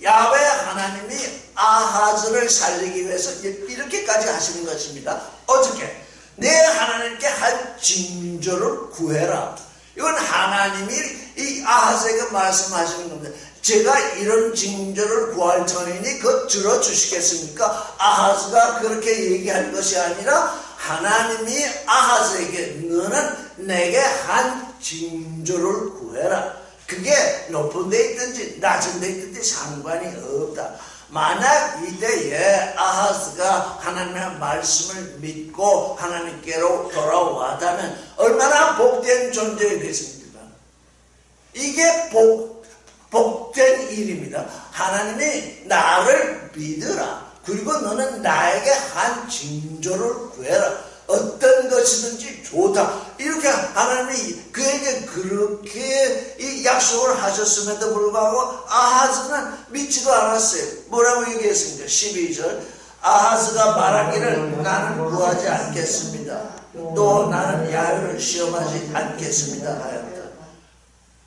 야훼 하나님이 아하즈를 살리기 위해서 이렇게까지 하시는 것입니다. 어떻게? 내 하나님께 한 징조를 구해라. 이건 하나님이 이 아하즈에게 말씀하시는 겁니다. 제가 이런 징조를 구할 터이니 그거 들어주시겠습니까? 아하즈가 그렇게 얘기한 것이 아니라, 하나님이 아하즈에게 너는 내게 한 징조를 구해라. 그게 높은 데 있든지 낮은 데 있든지 상관이 없다. 만약 이때에 아하스가 하나님의 말씀을 믿고 하나님께로 돌아왔다면 얼마나 복된 존재가 됐습니까? 이게 복된 일입니다. 하나님이 나를 믿으라. 그리고 너는 나에게 한 징조를 구해라. 어떤 것이든지 좋다. 이렇게 하나님이 그에게 그렇게 이 약속을 하셨음에도 불구하고 아하즈는 믿지도 않았어요. 뭐라고 얘기했습니까? 12절 아하즈가 말하기를 나는 구하지 않겠습니다. 또 나는 야훼를 시험하지 않겠습니다 하였다.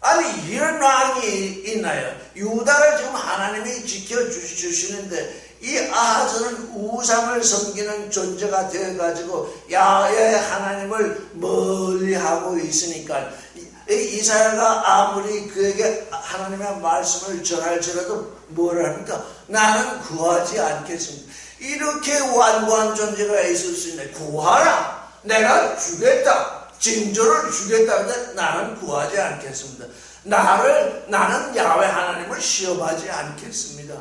아니 이런 왕이 있나요? 유다를 지금 하나님이 지켜주시는데 이 아하즈는 우상을 섬기는 존재가 되어가지고 야훼 하나님을 멀리하고 있으니까 이사야가 아무리 그에게 하나님의 말씀을 전할지라도 뭘 합니까? 나는 구하지 않겠습니다. 이렇게 완고한 존재가 있을 수 있네. 구하라. 내가 주겠다. 징조를 주겠다. 근데 나는 구하지 않겠습니다. 나는 야훼 하나님을 시험하지 않겠습니다.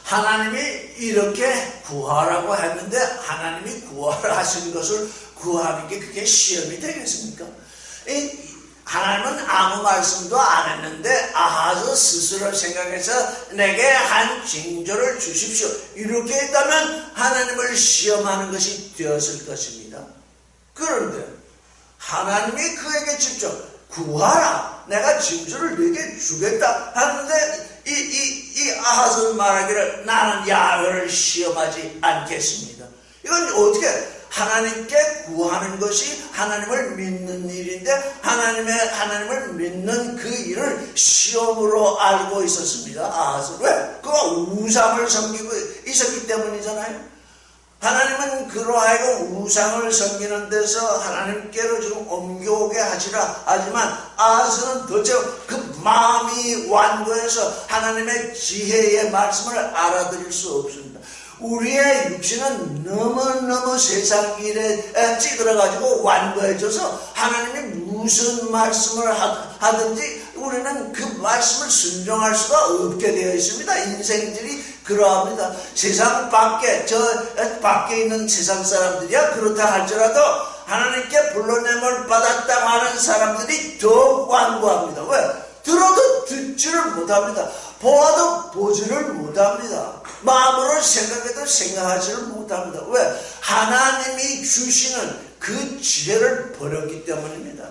하나님이 이렇게 구하라고 했는데 하나님이 구하라 하신 것을 구하는 게 그게 시험이 되겠습니까? 하나님은 아무 말씀도 안 했는데 아하즈 스스로 생각해서 내게 한 징조를 주십시오. 이렇게 했다면 하나님을 시험하는 것이 되었을 것입니다. 그런데 하나님이 그에게 직접 구하라. 내가 징조를 내게 주겠다 하는데 이 아하즈는 말하기를 나는 야훼를 시험하지 않겠습니다. 이건 어떻게 하나님께 구하는 것이 하나님을 믿는 일인데 하나님을 믿는 그 일을 시험으로 알고 있었습니다. 아하즈. 왜? 그가 우상을 섬기고 있었기 때문이잖아요. 하나님은 그러하여금 우상을 섬기는 데서 하나님께로 지금 옮겨오게 하시라. 하지만 아하즈는 도대체 그 마음이 완고해서 하나님의 지혜의 말씀을 알아들을 수 없습니다. 우리의 육신은 너무너무 세상 일에 찌들어가지고 완고해져서 하나님이 무슨 말씀을 하든지 우리는 그 말씀을 순종할 수가 없게 되어 있습니다. 인생들이 그러합니다. 세상 밖에 밖에 있는 세상 사람들이야 그렇다 할지라도 하나님께 불러냄을 받았다고 하는 사람들이 더욱 완고합니다. 왜? 들어도 듣지를 못합니다. 보아도 보지를 못합니다. 마음으로 생각해도 생각하지를 못합니다. 왜? 하나님이 주시는 그 지혜를 버렸기 때문입니다.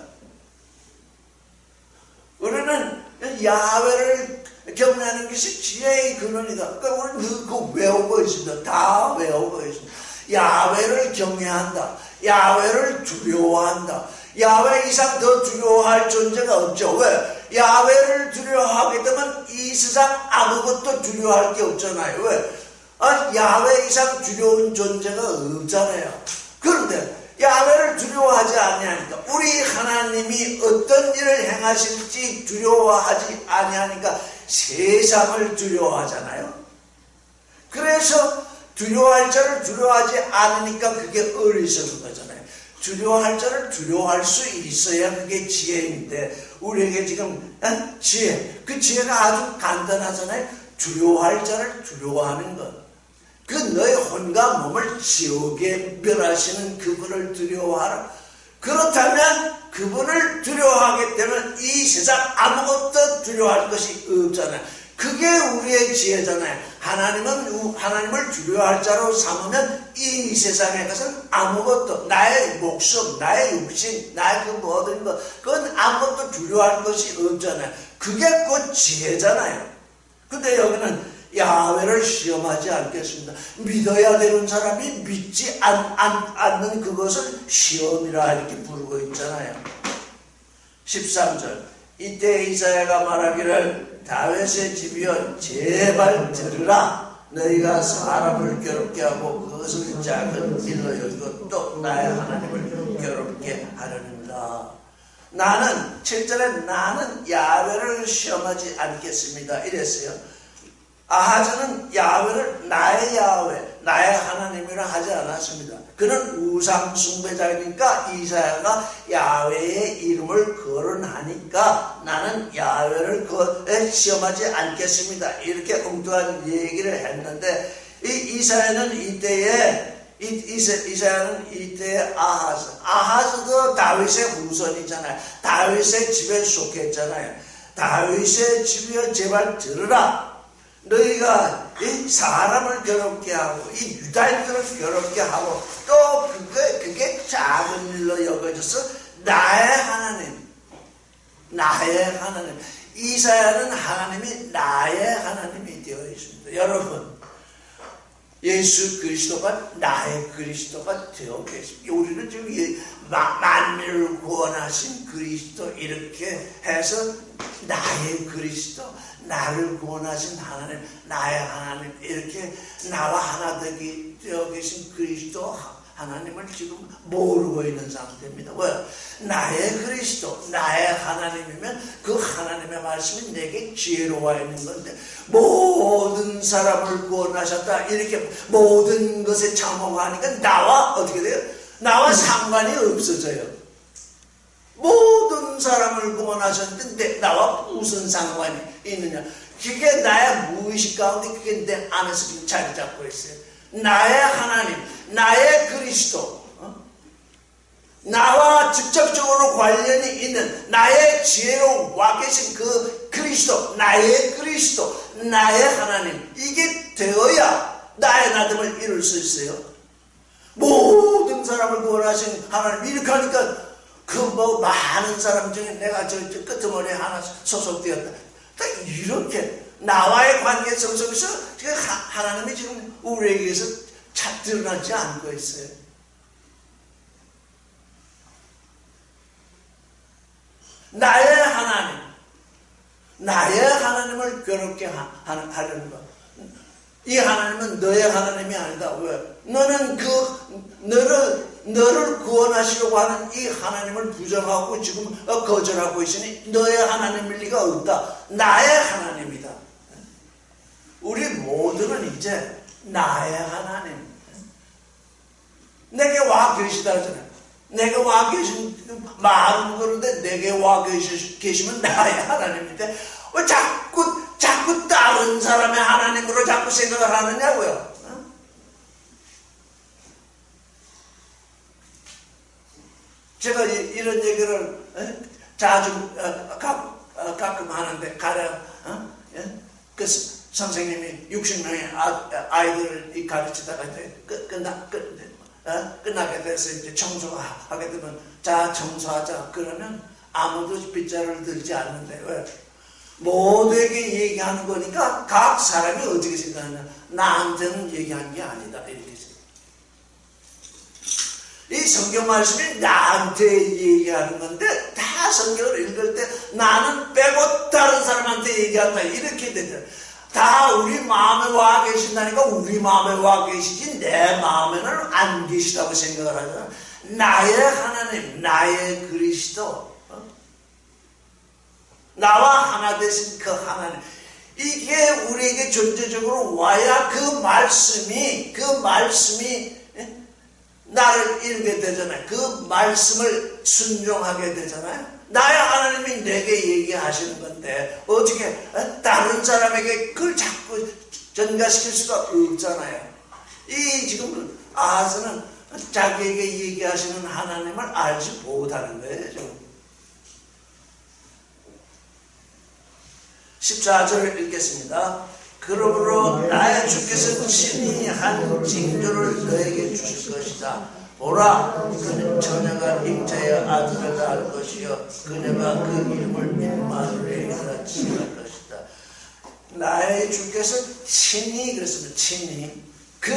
우리는 야훼를 경외하는 것이 지혜의 근원이다. 그러니까 우리는 그거 외우고 있습니다. 다 외우고 있습니다. 야훼를 경외한다. 야훼를 두려워한다. 야훼 이상 더 두려워할 존재가 없죠. 왜? 야훼를 두려워하게 되면 이 세상 아무것도 두려워할 게 없잖아요. 왜? 야훼 이상 두려운 존재가 없잖아요. 그런데 야훼를 두려워하지 아니하니까 우리 하나님이 어떤 일을 행하실지 두려워하지 아니하니까 세상을 두려워하잖아요. 그래서 두려워할 자를 두려워하지 않으니까 그게 어리석은 거잖아요. 두려워할 자를 두려워할 수 있어야 그게 지혜인데 우리에게 지금 지혜, 그 지혜가 아주 간단하잖아요. 두려워할 자를 두려워하는 것. 그 너의 혼과 몸을 지옥에 멸하시는 그분을 두려워하라. 그렇다면 그분을 두려워하게 되면 이 세상 아무것도 두려워할 것이 없잖아요. 그게 우리의 지혜잖아요. 하나님을 두려워할 자로 삼으면 이 세상의 것은 아무것도 나의 목숨, 나의 육신, 나의 그 모든 것 그건 아무것도 두려워할 것이 없잖아요. 그게 곧 지혜잖아요. 근데 여기는 야훼를 시험하지 않겠습니다. 믿어야 되는 사람이 믿지 않는 그것을 시험이라 이렇게 부르고 있잖아요. 13절 이때 이사야가 말하기를 다윗의 집이여 제발 들으라. 너희가 사람을 괴롭게 하고 그것을 작은 일로 여기고 또 나의 하나님을 괴롭게 하려는가. 나는 7절에 나는 야훼를 시험하지 않겠습니다 이랬어요. 아하즈는 야훼를 나의 야훼, 나의 하나님이라 하지 않았습니다. 그는 우상 숭배자이니까 이사야가 야훼의 이름을 거론하니까 나는 야훼를 시험하지 않겠습니다. 이렇게 엉뚱한 얘기를 했는데 이사야는 이때에 아하즈도 다윗의 후손이잖아요. 다윗의 집에 속했잖아요. 다윗의 집이여 제발 들으라. 너희가 이 사람을 괴롭게 하고 이 유다인들을 괴롭게 하고 또 그게 작은 일로 여겨져서 나의 하나님, 나의 하나님. 이사야는 하나님이 나의 하나님이 되어 있습니다. 여러분, 예수 그리스도가 나의 그리스도가 되어 계십니다. 우리는 지금 만민을 구원하신 그리스도 이렇게 해서 나의 그리스도, 나를 구원하신 하나님, 나의 하나님 이렇게 나와 하나 되어 계신 그리스도 하나님을 지금 모르고 있는 상태입니다. 왜? 나의 그리스도, 나의 하나님이면 그 하나님의 말씀이 내게 지혜로 와 있는 건데 모든 사람을 구원하셨다 이렇게 모든 것에 참혹하니까 나와 어떻게 돼요? 나와 상관이 없어져요. 모든 사람을 구원하셨는데 나와 무슨 상관이 있느냐? 그게 나의 무의식 가운데 그게 내 안에서 지금 자리 잡고 있어요. 나의 하나님, 나의 그리스도, 나와 직접적으로 관련이 있는 나의 지혜로 와 계신 그 그리스도, 나의 그리스도, 나의 하나님, 이게 되어야 나의 나됨을 이룰 수 있어요. 모든 사람을 구원하신 하나님 이렇게 하니까 그 뭐 많은 사람 중에 내가 저 끄트머리에 하나 소속되었다. 이렇게 나와의 관계 속에서 하나님이 지금 우리에게서 드러나지 않고 있어요. 나의 하나님, 나의 하나님을 괴롭게 하려는 것. 이 하나님은 너의 하나님이 아니다. 왜? 너는 너를 구원하시려고 하는 이 하나님을 부정하고 지금 거절하고 있으니 너의 하나님일 리가 없다. 나의 하나님이다. 우리 모두는 이제 나의 하나님. 내게 와 계시다 하잖아요. 내게 와 계신 말은 그런데 내게 와 계시면 나의 하나님인데 왜 자꾸 다른 사람의 하나님으로 자꾸 생각을 하느냐고요. 제가 이런 얘기를 자주 가끔 하는데 그 선생님이 60명의 아이들을 가르치다가 이제 끝나게 돼서 이제 청소하게 되면 자 청소하자 그러면 아무도 빗자루를 들지 않는데 왜? 모두에게 얘기하는 거니까 각 사람이 어떻게 생각하냐. 나한테는 얘기한 게 아니다 이렇게 생각해요. 이 성경 말씀이 나한테 얘기하는 건데 다 성경을 읽을 때 나는 빼고 다른 사람한테 얘기한다 이렇게 되잖아요. 다 우리 마음에 와 계신다니까 우리 마음에 와 계시지 내 마음에는 안 계시다고 생각을 하잖아요. 나의 하나님, 나의 그리스도, 나와 하나 되신 그 하나님, 이게 우리에게 존재적으로 와야 그 말씀이 나를 이루게 되잖아요. 그 말씀을 순종하게 되잖아요. 나의 하나님이 내게 얘기하시는 건데 어떻게 다른 사람에게 그걸 자꾸 전가시킬 수가 없잖아요. 이 지금 아하스는 자기에게 얘기하시는 하나님을 알지 못하는 거예요. 지금. 14절을 읽겠습니다. 그러므로 나의 주께서 친히 한 징조를 너에게 주실 것이다. 보라, 그는 처녀가 임자의 아들을 낳을 것이요 그녀가 그 이름을 임마누엘이라 칭할 것이다. 나의 주께서 친히 그랬습니다. 친히 그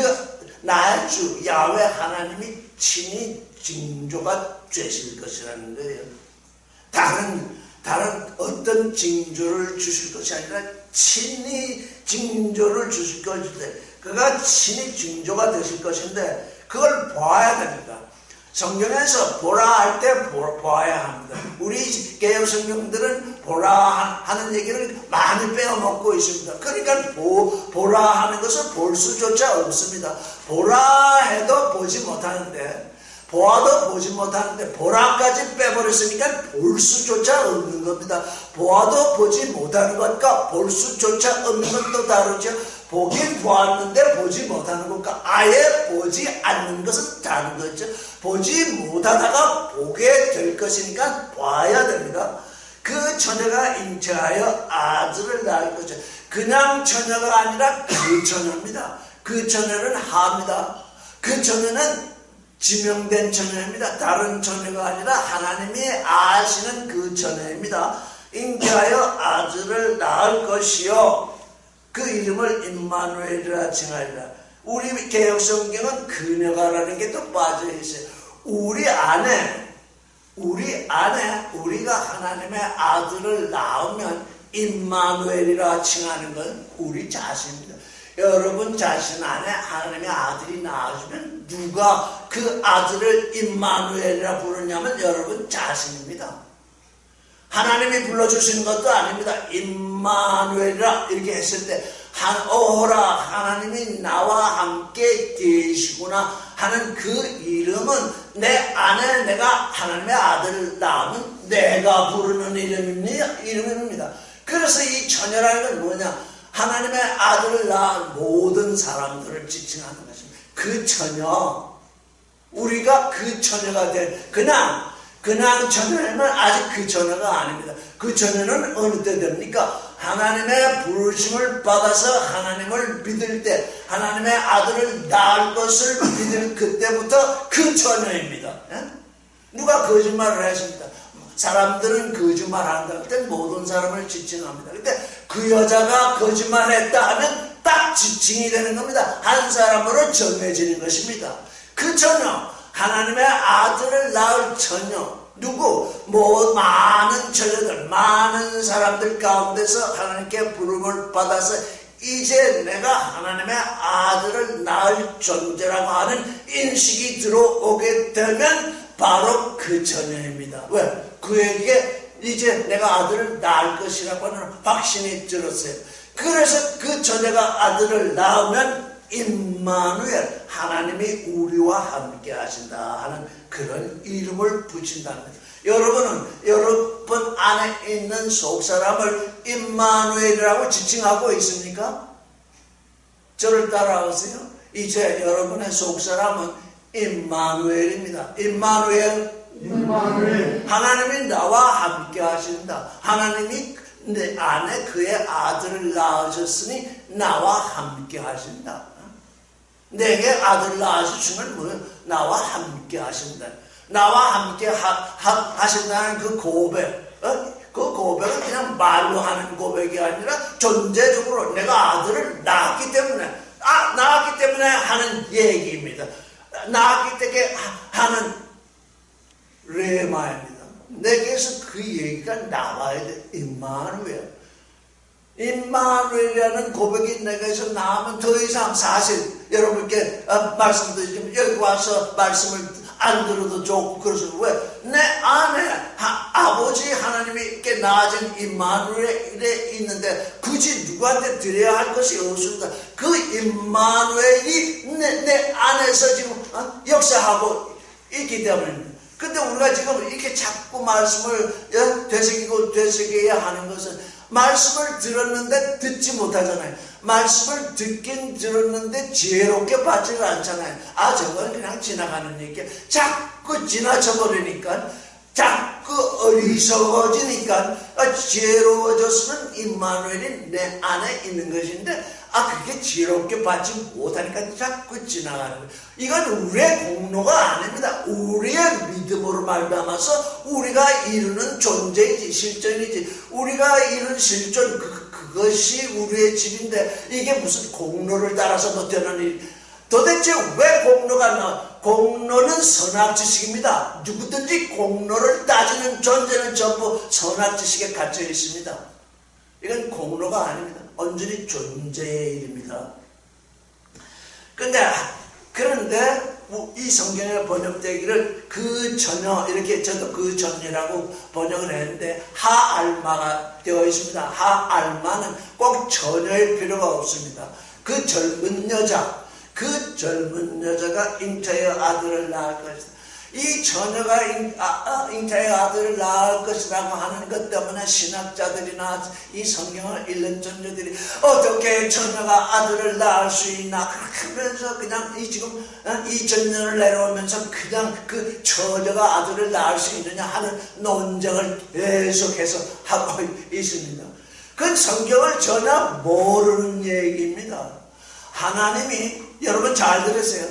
나의 주 야훼 하나님이 친히 징조가 되실 것이라는 거예요. 다른 어떤 징조를 주실 것이 아니라 친히 징조를 주실 것인데 그가 친히 징조가 되실 것인데 그걸 봐야 됩니다. 성경에서 보라 할 때 봐야 합니다. 우리 개혁 성경들은 보라 하는 얘기를 많이 빼어먹고 있습니다. 그러니까 보라 하는 것을 볼 수조차 없습니다. 보라 해도 보지 못하는데 보아도 보지 못하는데 보라까지 빼버렸으니까 볼 수조차 없는 겁니다. 보아도 보지 못하는 것과 볼 수조차 없는 건 또 다르죠. 보긴 보았는데 보지 못하는 것과 아예 보지 않는 것은 다른 거죠. 보지 못하다가 보게 될 것이니까 봐야 됩니다. 그 처녀가 잉태하여 아들을 낳을 것이요. 그냥 처녀가 아니라 그 처녀입니다. 그 처녀는 하입니다. 그 처녀는 지명된 처녀입니다. 다른 처녀가 아니라 하나님이 아시는 그 처녀입니다. 잉태하여 아들을 낳을 것이요. 그 이름을 임마누엘이라 칭하리라. 우리 개혁성경은 그녀가라는 게 또 빠져 있어요. 우리 안에 우리가 하나님의 아들을 낳으면 임마누엘이라 칭하는 건 우리 자신입니다. 여러분 자신 안에 하나님의 아들이 나와주면 누가 그 아들을 임마누엘이라 부르냐면 여러분 자신입니다. 하나님이 불러주시는 것도 아닙니다. 임마누엘이라 이렇게 했을 때 오라 하나님이 나와 함께 계시구나 하는 그 이름은 내 안에 내가 하나님의 아들을 낳으면 내가 부르는 이름입니다. 그래서 이 처녀라는 건 뭐냐? 하나님의 아들을 낳은 모든 사람들을 지칭하는 것입니다. 그 처녀, 우리가 그 처녀가 된 그냥 처녀라면 아직 그 처녀가 아닙니다. 그 처녀는 어느 때 됩니까? 하나님의 부르심을 받아서 하나님을 믿을 때, 하나님의 아들을 낳을 것을 믿을 그때부터 그 처녀입니다. 누가 거짓말을 했습니다. 사람들은 거짓말한다. 그때 모든 사람을 지칭합니다. 그때 그 여자가 거짓말했다 하면 딱 지칭이 되는 겁니다. 한 사람으로 정해지는 것입니다. 그 처녀, 하나님의 아들을 낳을 처녀, 누구? 많은 처녀들, 많은 사람들 가운데서 하나님께 부름을 받아서 이제 내가 하나님의 아들을 낳을 존재라고 하는 인식이 들어오게 되면 바로 그 처녀입니다. 왜? 그에게 이제 내가 아들을 낳을 것이라고 하는 확신이 들었어요. 그래서 그 처녀가 아들을 낳으면 임마누엘, 하나님이 우리와 함께 하신다 하는 그런 이름을 붙인다는 거죠. 여러분은 여러분 안에 있는 속사람을 임마누엘이라고 지칭하고 있습니까? 저를 따라오세요. 이제 여러분의 속사람은 임마누엘입니다. 임마누엘. 하나님이 나와 함께 하신다. 하나님이 내 안에 그의 아들을 낳으셨으니 나와 함께 하신다. 내게 아들을 낳으시는 뭐예요? 나와 함께 하신다. 나와 함께 하신다는 그 고백, 그 고백은 그냥 말로 하는 고백이 아니라 존재적으로 내가 아들을 낳았기 때문에 하는 얘기입니다. 낳았기 때문에 하는 레마입니다. 내게서 그 얘기가 나와야 돼. 임마누엘이라는 고백이 내게서 나오면 더 이상 사실 여러분께 말씀드리지만 여기 와서 말씀을 안 들어도 좋고 그래서 왜? 내 안에 아버지 하나님이 이렇게 낳아진 임마누엘에 있는데 굳이 누구한테 드려야 할 것이 없습니다. 그 임마누엘이 내 안에서 지금 역사하고 있기 때문입니다. 근데 우리가 지금 이렇게 자꾸 말씀을 되새겨야 하는 것은 말씀을 들었는데 듣지 못하잖아요. 말씀을 듣긴 들었는데 지혜롭게 받지를 않잖아요. 저건 그냥 지나가는 얘기야. 자꾸 지나쳐버리니까, 자꾸 어리석어지니까 지혜로워졌으면 임마누엘이 내 안에 있는 것인데 그게 지혜롭게 받지 못하니까 자꾸 지나가는 거예요. 이건 우리의 공로가 아닙니다. 우리의 믿음으로 말미암아서 우리가 이루는 존재이지, 실존이지. 우리가 이룬 실존 그것이 우리의 집인데 이게 무슨 공로를 따라서 되는 일. 도대체 왜 공로가 나와? 공로는 선악지식입니다. 누구든지 공로를 따지는 존재는 전부 선악지식에 갇혀 있습니다. 이건 공로가 아닙니다. 온전히 존재의 일입니다. 그런데 이 성경에 번역되기를 그 처녀, 이렇게 저도 그 처녀라고 번역을 했는데 하알마가 되어 있습니다. 하알마는 꼭 처녀일 필요가 없습니다. 그 젊은 여자가 잉태하여 아들을 낳을 것이다. 이 처녀가 잉태의 아들을 낳을 것이라고 하는 것 때문에 신학자들이나 이 성경을 읽는 전자들이 어떻게 처녀가 아들을 낳을 수 있나 그러면서 그냥 지금 2000년을 내려오면서 그냥 그 처녀가 아들을 낳을 수 있느냐 하는 논쟁을 계속해서 하고 있습니다. 그 성경을 전혀 모르는 얘기입니다. 하나님이, 여러분 잘 들으세요.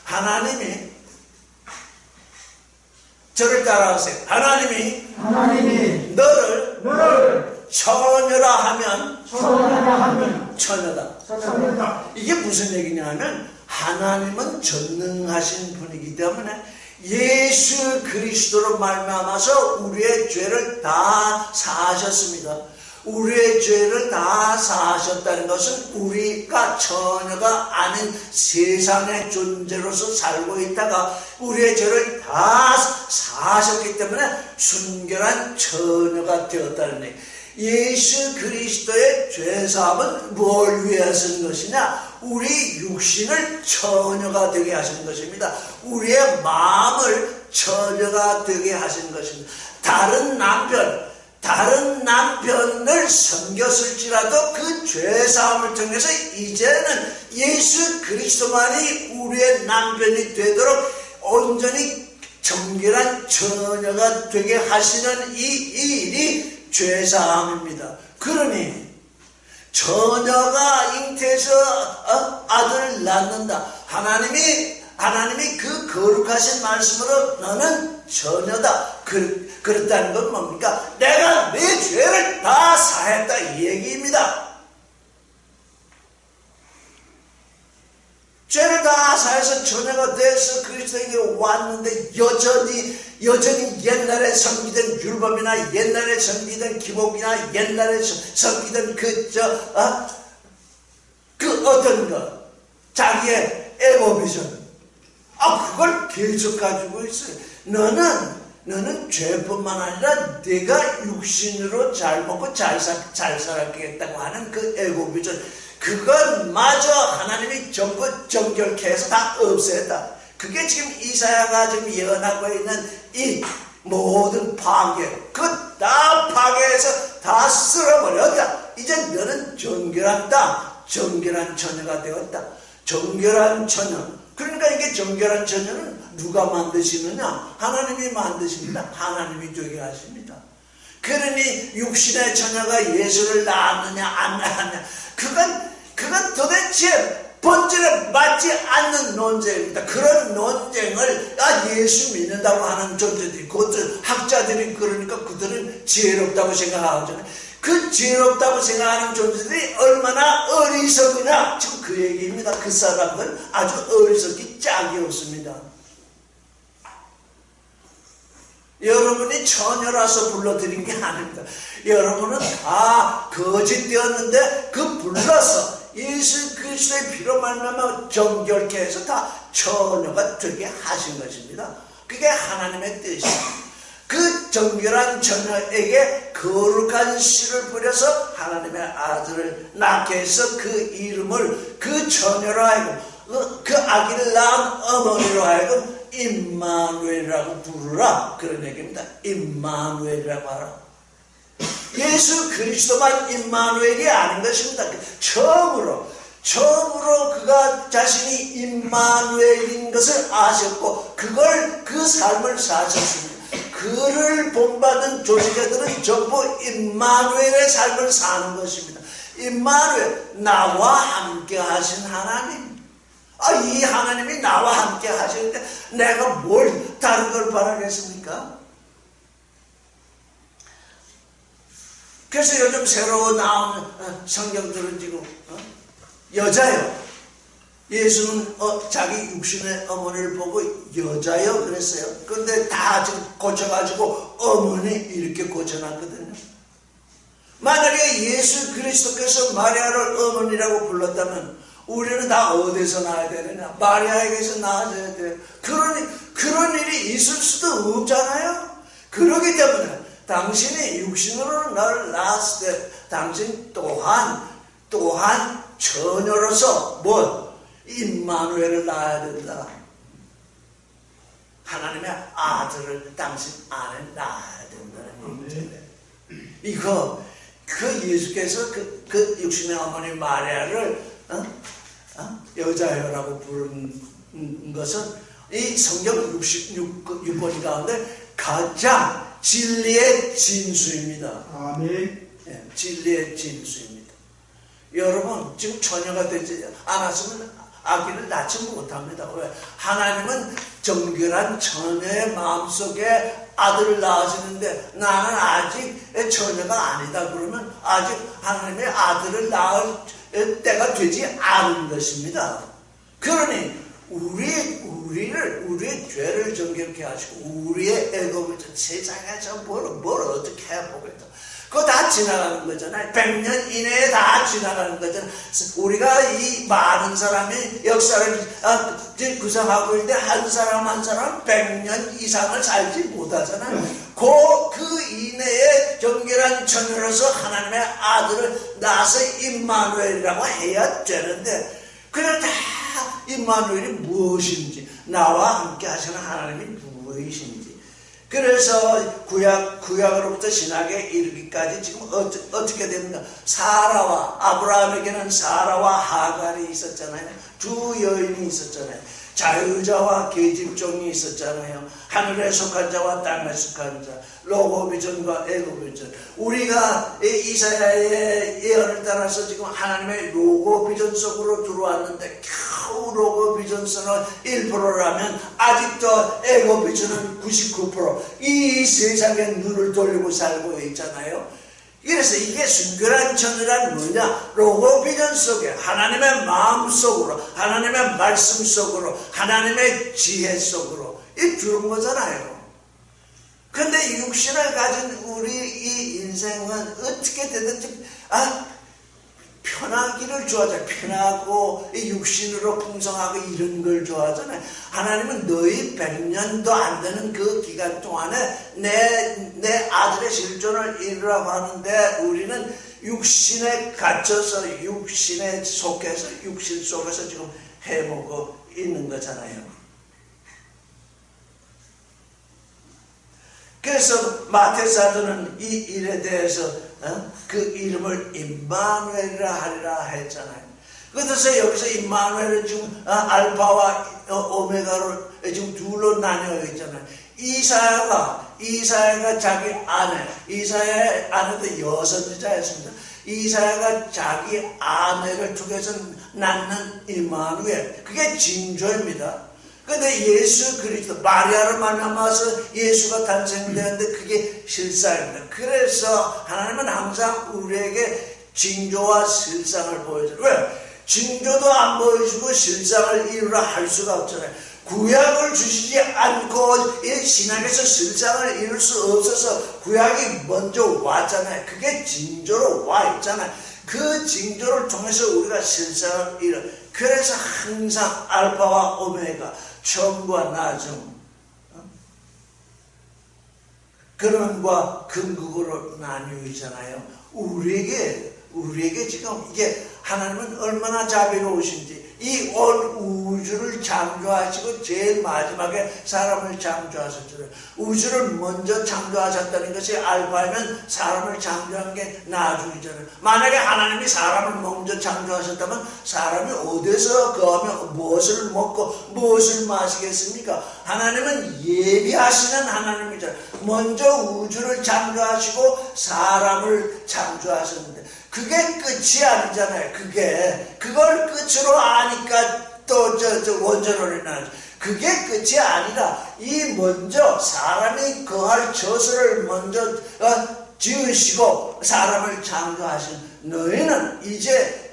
하나님이 저를 따라하세요. 하나님이 너를 처녀라 하면 처녀다. 이게 무슨 얘기냐 하면 하나님은 전능하신 분이기 때문에 예수 그리스도로 말미암아서 우리의 죄를 다 사하셨습니다. 우리의 죄를 다 사하셨다는 것은 우리가 처녀가 아닌 세상의 존재로서 살고 있다가 우리의 죄를 다 사하셨기 때문에 순결한 처녀가 되었다는 얘기. 예수 그리스도의 죄사함은 뭘 위해 하신 것이냐? 우리 육신을 처녀가 되게 하신 것입니다. 우리의 마음을 처녀가 되게 하신 것입니다. 다른 남편을 섬겼을지라도 그 죄사함을 통해서 이제는 예수 그리스도만이 우리의 남편이 되도록 온전히 정결한 처녀가 되게 하시는 이 일이 죄사함입니다. 그러니 처녀가 잉태해서 아들을 낳는다. 하나님이 그 거룩하신 말씀으로 너는 처녀다. 그렇다는 건 뭡니까? 내가 내 죄를 다 사했다 이 얘기입니다. 죄를 다 사해서 처녀가 돼서 그리스도에게 왔는데 여전히 옛날에 섬기던 율법이나 옛날에 섬기던 기복이나 옛날에 섬기던 그 어떤 것 자기의 에고비전 그걸 계속 가지고 있어요. 너는 죄뿐만 아니라 내가 육신으로 잘 먹고 잘 살았겠다고 하는 그 에고비전 그것마저 하나님이 전부 정결케 해서 다 없앴다. 그게 지금 이사야가 지금 예언하고 있는 이 모든 파괴 그 다 파괴해서 다 쓸어버렸다. 이제 너는 정결한 처녀가 되었다. 정결한 처녀. 그러니까 이게 정결한 처녀는 누가 만드시느냐? 하나님이 만드십니다. 하나님이 되게 하십니다. 그러니 육신의 처녀가 예수를 낳았느냐 안 낳았느냐 그건 도대체 본질에 맞지 않는 논쟁입니다. 그런 논쟁을 예수 믿는다고 하는 존재들이 그것들 학자들이 그러니까 그들은 지혜롭다고 생각하잖아요. 그 지혜롭다고 생각하는 존재들이 얼마나 어리석으냐 지금 그 얘기입니다. 그 사람들 아주 어리석기 짝이 없습니다. 여러분이 처녀라서 불러드린 게 아닙니다. 여러분은 다 거짓되었는데 그 불러서 예수 그리스도의 피로 말미암아 정결케 해서 다 처녀가 되게 하신 것입니다. 그게 하나님의 뜻입니다. 그 정결한 처녀에게 거룩한 씨를 뿌려서 하나님의 아들을 낳게 해서 그 이름을 그 처녀로 하여금 그 아기를 낳은 어머니로 하여금 임마누엘이라고 부르라 그런 얘기입니다. 임마누엘이라고 하라. 예수 그리스도만 임마누엘이 아닌 것입니다. 처음으로 그가 자신이 임마누엘인 것을 아셨고 그 삶을 사셨습니다. 그를 본받은 조직자들은 전부 임마누엘의 삶을 사는 것입니다. 임마누엘, 나와 함께 하신 하나님. 이 하나님이 나와 함께 하시는데 내가 뭘 다른 걸 바라겠습니까? 그래서 요즘 새로 나온 성경들은 지금 여자요. 예수는 자기 육신의 어머니를 보고 여자요 그랬어요. 그런데 다 지금 고쳐가지고 어머니 이렇게 고쳐놨거든요. 만약에 예수 그리스도께서 마리아를 어머니라고 불렀다면 우리는 다 어디서 낳아야 되느냐? 마리아에게서 낳아야 돼요. 그런 일이 있을 수도 없잖아요. 그렇기 때문에 당신이 육신으로 나를 낳았을 때 당신 또한 처녀로서 임마누엘을 낳아야 된다. 하나님의 아들을 당신 안에 낳아야 된다는 얘기잖아요. 이거 그 예수께서 그 육신의 어머니 마리아를 여자여라고 부른 것은 이 성경 66권 가운데 가장 진리의 진수입니다. 아멘. 예, 진리의 진수입니다. 여러분 지금 처녀가 되지 않았으면 아기를 낳지 못합니다. 왜? 하나님은 정결한 처녀의 마음속에 아들을 낳으시는데 나는 아직 처녀가 아니다 그러면 아직 하나님의 아들을 낳을 때가 되지 않은 것입니다. 그러니 우리의 죄를 정결케 하시고 우리의 애굽을 세상에서 뭘 어떻게 해보겠다. 그거 다 지나가는 거잖아요. 100년 이내에 다 지나가는 거잖아요. 우리가 이 많은 사람이 역사를 구성하고 있는데 한 사람 한 사람 100년 이상을 살지 못하잖아요. 그 이내에 정결한 처녀로서 하나님의 아들을 낳아서 임마누엘이라고 해야 되는데 그냥 다 임마누엘이 무엇인지 나와 함께 하시는 하나님이 무엇인지 그래서 구약으로부터 신약에 이르기까지 지금 어떻게 됩니까? 사라와 아브라함에게는 사라와 하갈이 있었잖아요. 두 여인이 있었잖아요. 자유자와 계집종이 있었잖아요. 하늘에 속한 자와 땅에 속한 자, 로고비전과 에고비전. 우리가 이사야의 예언을 따라서 지금 하나님의 로고비전 속으로 들어왔는데 겨우 로고비전서는 1%라면 아직도 에고비전은 99%. 이 세상에 눈을 돌리고 살고 있잖아요. 그래서 이게 순결한 처녀란 뭐냐? 로고비전 속에 하나님의 마음 속으로 하나님의 말씀 속으로 하나님의 지혜 속으로 이 들어온 거잖아요. 그런데 육신을 가진 우리 이 인생은 어떻게 되든지 편하기를 좋아하잖아요. 편하고 육신으로 풍성하고 이런 걸 좋아하잖아요. 하나님은 너희 100년도 안 되는 그 기간 동안에 내 아들의 실존을 이루라고 하는데 우리는 육신에 갇혀서 육신에 속해서 육신 속에서 지금 해먹고 있는 거잖아요. 그래서 마태사도는 이 일에 대해서 그 이름을 임마누엘이라 하리라 했잖아요. 그래서 여기서 임마누엘은 지금 알파와 오메가로 지금 둘로 나뉘어 있잖아요. 이사야가 자기 아내, 이사야의 아내도 여선지자였습니다. 이사야가 자기 아내를 통해서 낳는 임마누엘, 그게 징조입니다. 근데 예수 그리스도 마리아를 만나서 예수가 탄생되었는데 그게 실상입니다. 그래서 하나님은 항상 우리에게 징조와 실상을 보여줘요. 왜? 징조도 안 보여주고 실상을 이루라 할 수가 없잖아요. 구약을 주시지 않고 이 신약에서 실상을 이룰 수 없어서 구약이 먼저 왔잖아요. 그게 징조로 와 있잖아요. 그 징조를 통해서 우리가 실상을 이뤄. 그래서 항상 알파와 오메가, 처음과 나중, 근원과 근극으로 나뉘어있잖아요. 우리에게 지금 이게 하나님은 얼마나 자비로우신지 이 온 우주를 창조하시고 제일 마지막에 사람을 창조하셨잖아요. 우주를 먼저 창조하셨다는 것이 알파이면 사람을 창조한 게 나중이잖아요. 만약에 하나님이 사람을 먼저 창조하셨다면 사람이 어디서 거하며 무엇을 먹고 무엇을 마시겠습니까? 하나님은 예비하시는 하나님이잖아요. 먼저 우주를 창조하시고 사람을 창조하셨는데 그게 끝이 아니잖아요. 그걸 끝으로 아니까 또 원전원이 나죠. 그게 끝이 아니라 이 먼저 사람이 거할 처소를 먼저 지으시고 사람을 창조하신 너희는 이제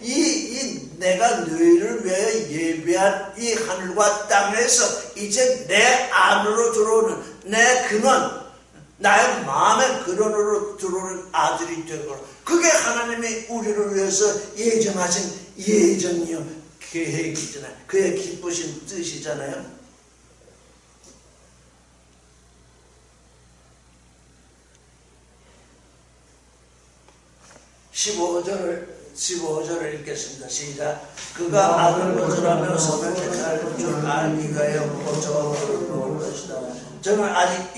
내가 너희를 위하여 예비한 이 하늘과 땅에서 이제 내 안으로 들어오는 내 근원, 나의 마음의 근원으로 들어오는 아들이 되고 그게 하나님이 우리를 위해서 예정하신 예정이요 계획이잖아요. 그의 기쁘신 뜻이잖아요. 15절을 15절을 읽겠습니다. 시작. 그가 악을 거절하며 선을 택할 줄 알기 위하여 보초와 꿀을 먹을 것이다. 저는 아직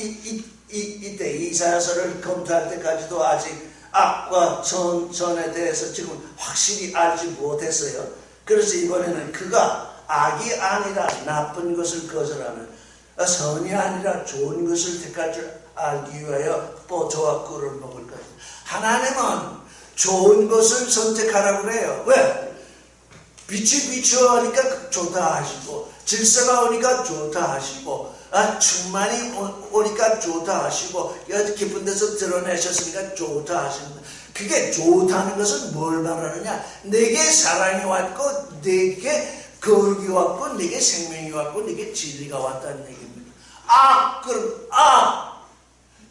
이때 이사야서를 검토할 때까지도 아직 악과 선에 대해서 지금 확실히 알지 못했어요. 그래서 이번에는 그가 악이 아니라 나쁜 것을 거절하면 선이 아니라 좋은 것을 택할 줄 알기 위하여 보초와 꿀을 먹을 것이다. 하나님은 좋은 것을 선택하라고 그래요. 왜? 빛이 비추어오니까 좋다 하시고, 질서가 오니까 좋다 하시고, 충만이 오니까 좋다 하시고, 깊은 데서 드러내셨으니까 좋다 하십니다. 그게 좋다는 것은 뭘 말하느냐? 내게 사랑이 왔고, 내게 거룩이 왔고, 내게 생명이 왔고, 내게 진리가 왔다는 얘기입니다. 그럼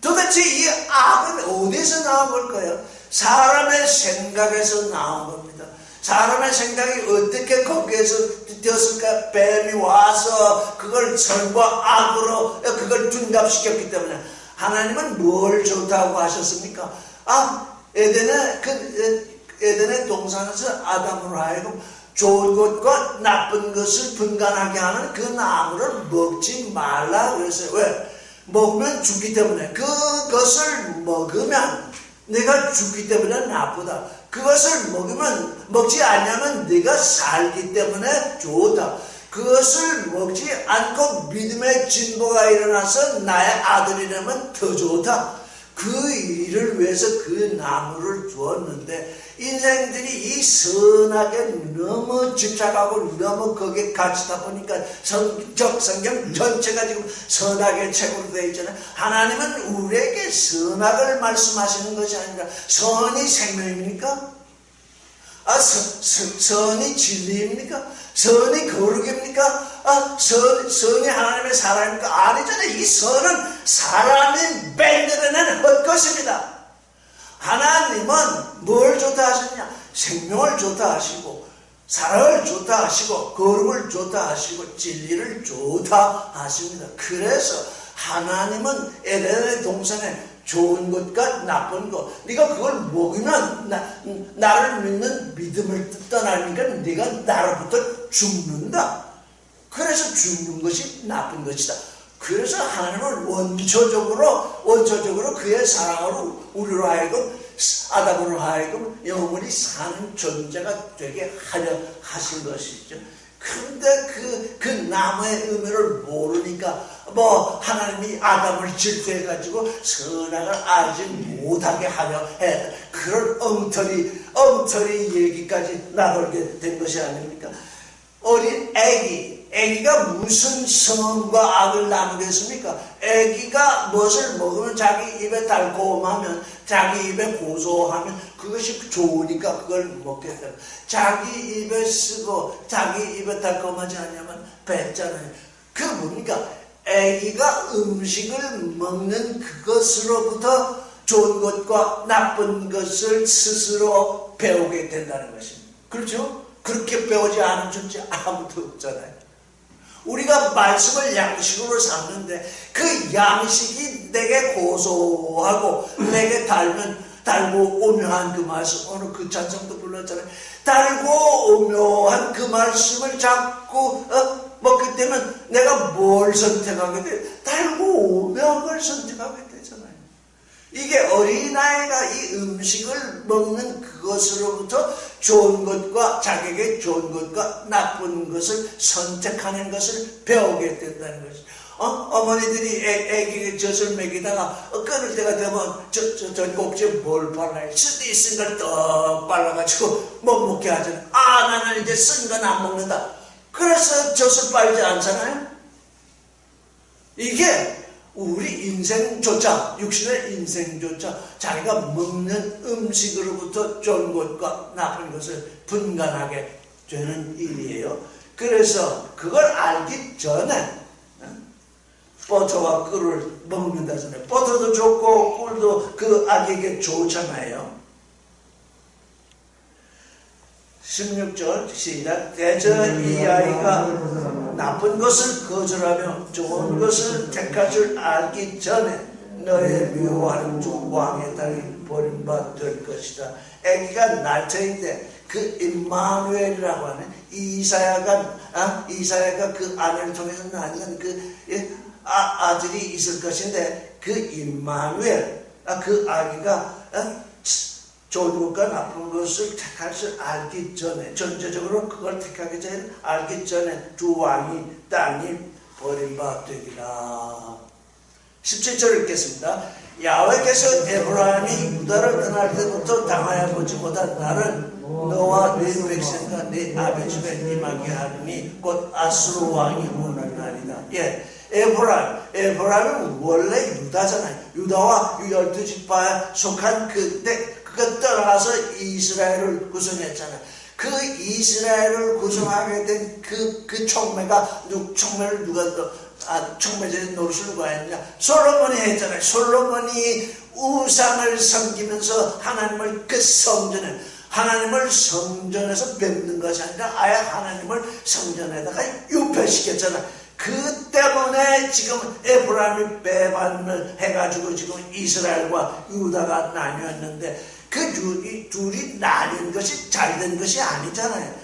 도대체 이 악은 어디서 나온 걸까요? 사람의 생각에서 나온 겁니다. 사람의 생각이 어떻게 거기에서 되었을까? 뱀이 와서 그걸 선과 악으로 그걸 둔갑시켰기 때문에 하나님은 뭘 좋다고 하셨습니까? 에덴의 동산에서 아담으로 하여금 좋은 것과 나쁜 것을 분간하게 하는 그 나무를 먹지 말라 그랬어요. 왜? 먹으면 죽기 때문에. 그것을 먹으면 내가 죽기 때문에 나쁘다. 그것을 먹지 않으면 내가 살기 때문에 좋다. 그것을 먹지 않고 믿음의 진보가 일어나서 나의 아들이 되면 더 좋다. 그 일을 위해서 그 나무를 주었는데 인생들이 이 선악에 너무 집착하고 너무 거기에 갇히다 보니까 성경 전체가 지금 선악의 책으로 되어 있잖아요. 하나님은 우리에게 선악을 말씀하시는 것이 아니라 선이 생명입니까? 선이 진리입니까? 선이 거룩입니까? 선이 하나님의 사랑입니까? 아니잖아요. 이 선은 사람이 만들어낸 헛것입니다. 하나님은 뭘 좋다 하셨냐? 생명을 좋다 하시고, 사랑을 좋다 하시고, 거룩을 좋다 하시고, 진리를 좋다 하십니다. 그래서 하나님은 에덴의 동산에 좋은 것과 나쁜 것, 네가 그걸 먹으면 나를 믿는 믿음을 떠나니까 네가 나로부터 죽는다. 그래서 죽는 것이 나쁜 것이다. 그래서 하나님은 원초적으로 그의 사랑으로 우리로 하여금 아담으로 하여금 영원히 사는 존재가 되게 하려 하신 것이죠. 그런데 그 나무의 의미를 모르니까 하나님이 아담을 질투해가지고 선악을 알지 못하게 하려 해. 그런 엉터리 얘기까지 나돌게 된 것이 아닙니까? 어린 애기가 무슨 선과 악을 나누겠습니까? 애기가 무엇을 먹으면 자기 입에 달콤하면, 자기 입에 고소하면 그것이 좋으니까 그걸 먹겠다. 자기 입에 쓰고 자기 입에 달콤하지 않으면 뱉잖아요. 그 뭡니까? 애기가 음식을 먹는 그것으로부터 좋은 것과 나쁜 것을 스스로 배우게 된다는 것입니다. 그렇죠? 그렇게 배우지 않은 존재 아무도 없잖아요. 우리가 말씀을 양식으로 삼는데 그 양식이 내게 고소하고 내게 달고 오묘한 그 말씀, 오늘 그 찬송도 불렀잖아요. 달고 오묘한 그 말씀을 자꾸 먹게 되면 내가 뭘 선택하게 돼요? 달고 오묘한 걸 선택하게 되잖아요. 이게 어린아이가 이 음식을 먹는 그것으로부터 좋은 것과 자기에게 좋은 것과 나쁜 것을 선택하는 것을 배우게 된다는 것이죠. 어머니들이 애기에게 젖을 먹이다가 끊을 때가 되면 저 꼭지에 뭘 발라요? 쓸데 있은 걸 떡 발라가지고 못 먹게 하잖아요. 나는 이제 쓴 건 안 먹는다. 그래서 젖을 빨지 않잖아요. 이게 우리 인생조차, 육신의 인생조차 자기가 먹는 음식으로부터 좋은 것과 나쁜 것을 분간하게 되는 일이에요. 그래서 그걸 알기 전에 버터와 꿀을 먹는다잖아요. 버터도 좋고 꿀도 그 아기에게 좋잖아요. 16절 시작. 대저 이 아이가 나쁜 것을 거절하며 좋은 것을 택할 줄 알기 전에 너의 미워하는 주 왕의 딸이 버림받을 것이다. 아기가 날짜인데 그 임마누엘이라고 하는 이사야가 그 아내를 통해서 낳은 아들이 있을 것인데 그 임마누엘 그 아기가 좋을까 나쁜 것을 택할 줄 알기 전에 전체적으로 그걸 택하기 전에 알기 전에 두 왕이 땅이 버림받되리라. 17절 읽겠습니다. 야훼께서 에브라임이 유다를 떠날 때부터 당하여 보지 못한 나를 너와 네 백성과 네 아비 집에 임하게 하리니 곧 아수르 왕이 오는 날이다. 예, 에브라임은 원래 유다잖아요. 유다와 12지파에 속한 그것 떠나서 이스라엘을 구성했잖아요. 그 이스라엘을 구성하게 된 그 총매를 총매제의 노릇을 누가 했냐? 솔로몬이 했잖아요. 솔로몬이 우상을 섬기면서 하나님을 성전에서 뵙는 것이 아니라 아예 하나님을 성전에다가 유폐시켰잖아요. 그 때문에 지금 에브라임이 배반을 해가지고 지금 이스라엘과 유다가 나뉘었는데 그 둘이 나뉜 것이 잘된 것이 아니잖아요.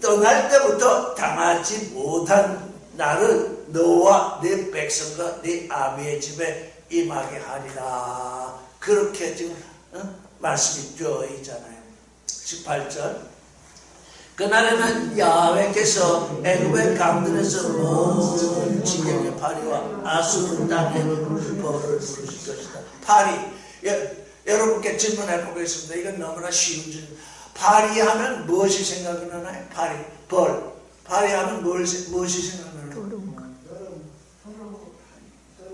떠날 때부터 당하지 못한 나를 너와 네 백성과 네 아비의 집에 임하게 하리라. 그렇게 지금 말씀이 되어 있잖아요. 18절 그날에는 야훼께서 애굽의 강들에서 먼 지경의 파리와 아수르 땅의 벌을 부르실 것이다. 파리, 여러분께 질문해 보겠습니다. 이건 너무나 쉬운 질문. 파리 하면 무엇이 생각이 나나요? 벌. 파리 하면 무엇이 생각나나요?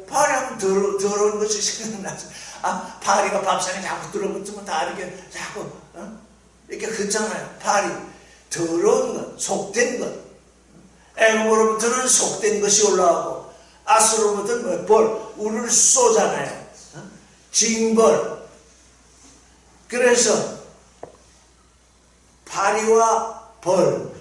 파리 하면 더러운 것이 생각나죠. 파리가 밥상에 자꾸 들어붙으면 다 이렇게 자꾸 이렇게 흩잖아요. 파리. 더러운 것, 속된 것. 애굽으로부터는 속된 것이 올라오고 아수르로부터는 벌, 우리를 쏘잖아요. 징벌. 그래서 파리와 벌,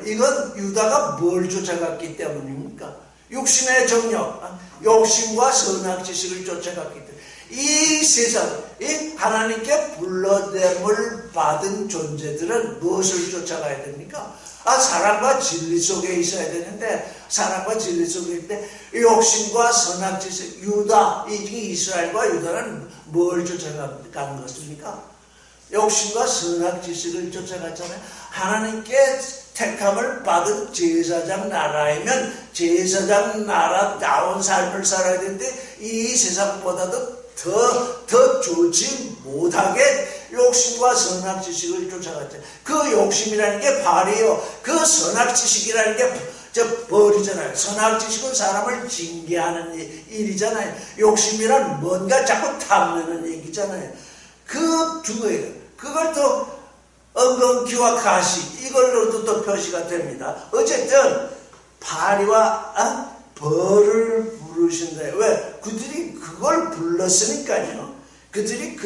이건 유다가 뭘 쫓아갔기 때문입니까? 육신의 정욕, 욕심과 선악 지식을 쫓아갔기 때문에 이 세상, 이 하나님께 불러냄을 받은 존재들은 무엇을 쫓아가야 됩니까? 사랑과 진리 속에 있어야 되는데, 사랑과 진리 속에 있을 때 욕심과 선악 지식, 이스라엘과 유다는 뭘 쫓아가는 것입니까? 욕심과 선악 지식을 쫓아갔잖아요. 하나님께 택함을 받은 제사장 나라이면 제사장 나라다운 삶을 살아야 되는데 이 세상보다도 더 좋지 못하게 욕심과 선악 지식을 쫓아갔죠. 그 욕심이라는 게 발이에요. 그 선악 지식이라는 게 벌이잖아요. 선악 지식은 사람을 징계하는 일이잖아요. 욕심이란 뭔가 자꾸 탐내는 얘기잖아요. 그 두 개예요. 그걸 또 엉겅퀴와 가시 이걸로도 또 표시가 됩니다. 어쨌든 파리와 벌을 부르신다. 왜? 그들이 그걸 불렀으니까요. 그들이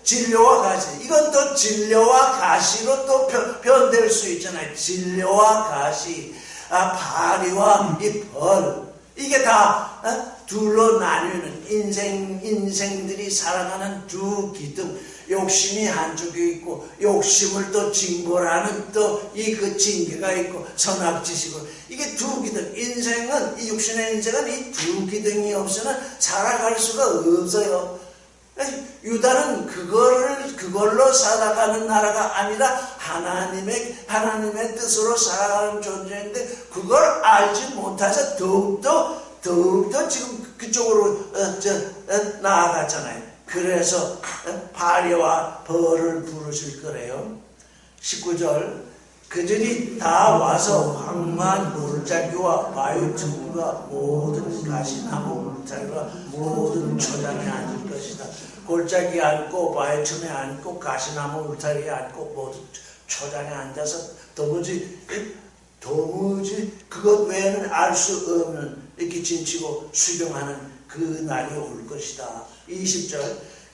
진료와 가시. 이건 또 진료와 가시로 또 변될 수 있잖아요. 진료와 가시. 파리와 이 벌. 이게 다 둘로 나뉘는 인생들이 살아가는 두 기둥. 욕심이 한쪽에 있고 욕심을 또 징벌하는 또 그 징계가 있고 선악지식으로 이게 두 기둥. 인생은 이 육신의 인생은 이 두 기둥이 없으면 살아갈 수가 없어요. 유다는 그걸로 살아가는 나라가 아니라 하나님의 뜻으로 살아가는 존재인데 그걸 알지 못해서 더욱더 지금 그쪽으로 나아갔잖아요. 그래서 파리와 벌을 부르실 거래요. 19절 그들이 다 와서 황무한 골짜기와 바위틈과 모든 가시나무 울타리와 모든 초장에 앉을 것이다. 골짜기에 앉고 바위틈에 앉고 가시나무 울타리에 앉고 모든 초장에 앉아서 도무지 그것 외에는 알 수 없는 이렇게 진치고 수경하는 그 날이 올 것이다. 20절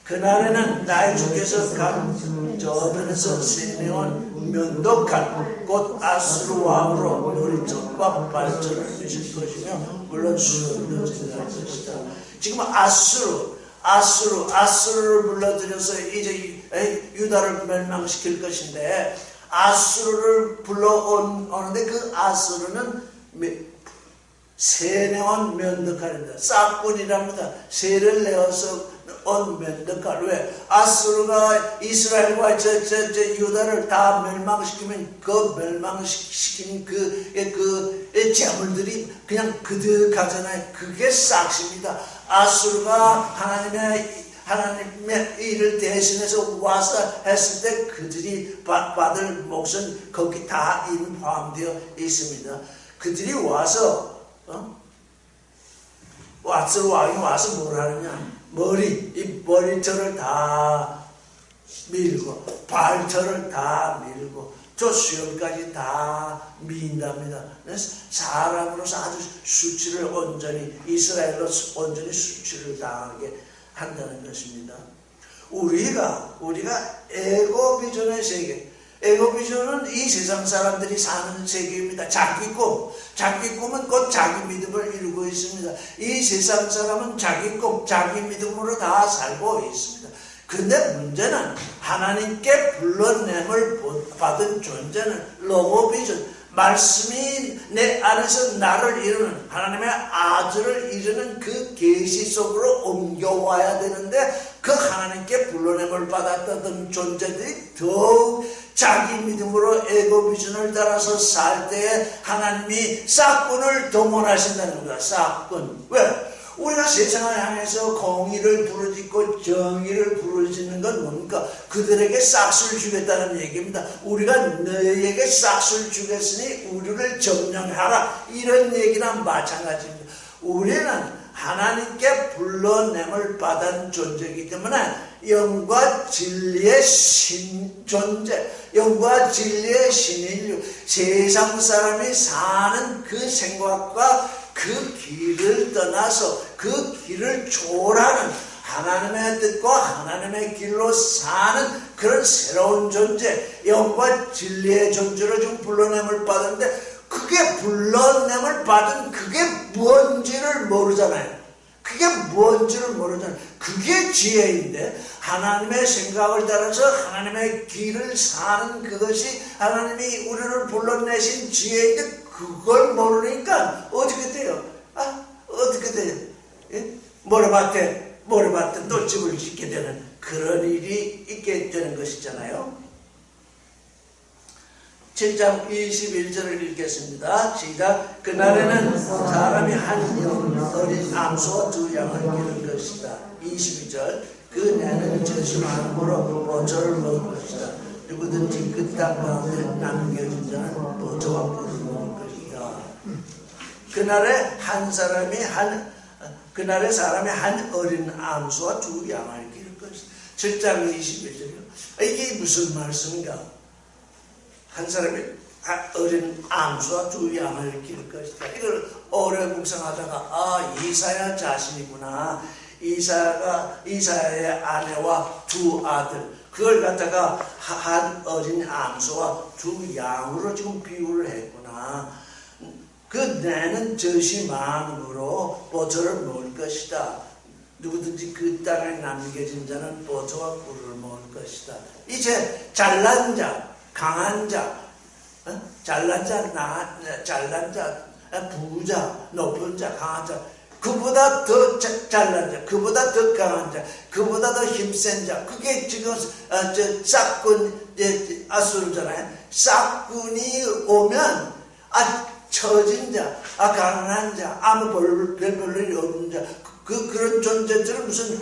그날에는 나의 주께서 각 저변에서 세내온 면도칼 곧 아수르 왕으로 놀이터과 발전을 주실 것이며 물론 수를 진행할 것이다. 지금 아수르를 불러들여서 이제 유다를 멸망시킬 것인데 아수르를 불러오는데 그 아수르는 세내온 면도칼입니다. 싹군이랍니다. 세를 내어서 온 면도칼. 왜? 아수르가 이스라엘과 유다를 다 멸망시키면 그 멸망시킨 그 재물들이 그냥 그득하잖아요. 그게 싹입니다. 아수르가 하나님의 일을 대신해서 와서 했을 때 그들이 받을 몫은 거기 다 포함되어 있습니다. 그들이 와서 왕이 와서 뭘 하느냐? 이 머리털을 다 밀고 발털을 다 밀고 저 수염까지 다 민답니다. 사람으로서 아주 수치를 온전히 이스라엘로서 온전히 수치를 당하게 한다는 것입니다. 우리가 에고비전의 세계, 에고비전은 이 세상 사람들이 사는 세계입니다. 자기 꿈은 곧 자기 믿음을 이루고 있습니다. 이 세상 사람은 자기 꿈, 자기 믿음으로 다 살고 있습니다. 그런데 문제는 하나님께 불러냄을 받은 존재는 로고비전, 말씀이 내 안에서 나를 이루는 하나님의 아들을 이루는 그 계시 속으로 옮겨와야 되는데 그 하나님께 불러냄을 받았던 존재들이 더욱 자기 믿음으로 에고비전을 따라서 살 때에 하나님이 싹군을 동원하신다는 겁니다. 싹군. 왜? 우리가 세상을 향해서 공의를 부르짖고 정의를 부르짖는 건 뭡니까? 그들에게 싹을 주겠다는 얘기입니다. 우리가 너희에게 싹을 주겠으니 우리를 점령하라, 이런 얘기랑 마찬가지입니다. 우리는 하나님께 불러냄을 받은 존재이기 때문에 영과 진리의 신존재, 영과 진리의 신인류, 세상 사람이 사는 그 생각과 그 길을 떠나서 그 길을 초월하는 하나님의 뜻과 하나님의 길로 사는 그런 새로운 존재, 영과 진리의 존재로 지금 불러냄을 받았는데 그게 불러냄을 받은 그게 뭔지를 모르잖아요. 그게 지혜인데 하나님의 생각을 따라서 하나님의 길을 사는 그것이 하나님이 우리를 불러내신 지혜인데 그걸 모르니까 어떻게 돼요? 어떻게 돼요? 예? 모래밭에 또 집을 짓게 되는 그런 일이 있게 되는 것이잖아요. 7장 21절을 읽겠습니다. 시작. 그날에는 사람이 한 어린 암소와 두 양을 기를 것이다. 22절. 그 내는 저심함으로 보초를 먹을 것이다. 누구든지 그 땅 가운데 남겨진 자는 보초와 꿀을 먹을 것이다. 그날에 사람이 한 어린 암소와 두 양을 기를 것이다. 7장 21절이요. 이게 무슨 말씀인가? 한 사람이 어린 암소와 두 양을 기를 것이다. 이걸 오래 묵상하다가 이사야 자신이구나. 이사야의 아내와 두 아들, 그걸 갖다가 한 어린 암소와 두 양으로 지금 비유를 했구나. 그 내는 젖이만으로 보초를 먹을 것이다. 누구든지 그 땅에 남겨진 자는 보초와 꿀을 먹을 것이다. 이제 잘난 자, 강한 자, 잘난 자, 부자, 높은 자, 강한 자, 그보다 더 잘난 자, 그보다 더 강한 자, 그보다 더 힘센 자, 그게 지금 싹군 아수르잖아요. 싹군이 오면 처진 자, 가난한 자, 아무 별 볼일이 없는 자, 그런 존재들은 무슨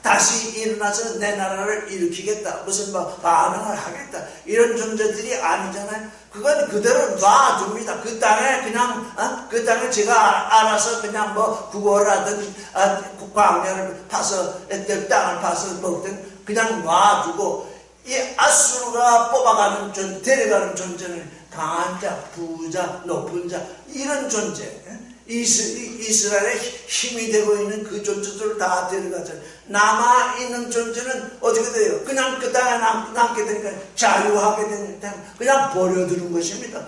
다시 일어나서 내 나라를 일으키겠다, 무슨 반응을 하겠다, 이런 존재들이 아니잖아요. 그건 그대로 놔둡니다. 그 땅에 그냥 그 땅에 제가 알아서 그냥 구걸하든 광야를 파서 땅을 파서 먹든 그냥 놔두고, 이 아수르가 뽑아가는 데려가는 존재는 강한 자, 부자, 높은 자, 이런 존재, 이스라엘의 힘이 되고 있는 그 존재들을 다 데려가잖아요. 남아있는 존재는 어떻게 돼요? 그냥 그 땅에 남게 되니까 자유하게 되니까 그냥 버려두는 것입니다.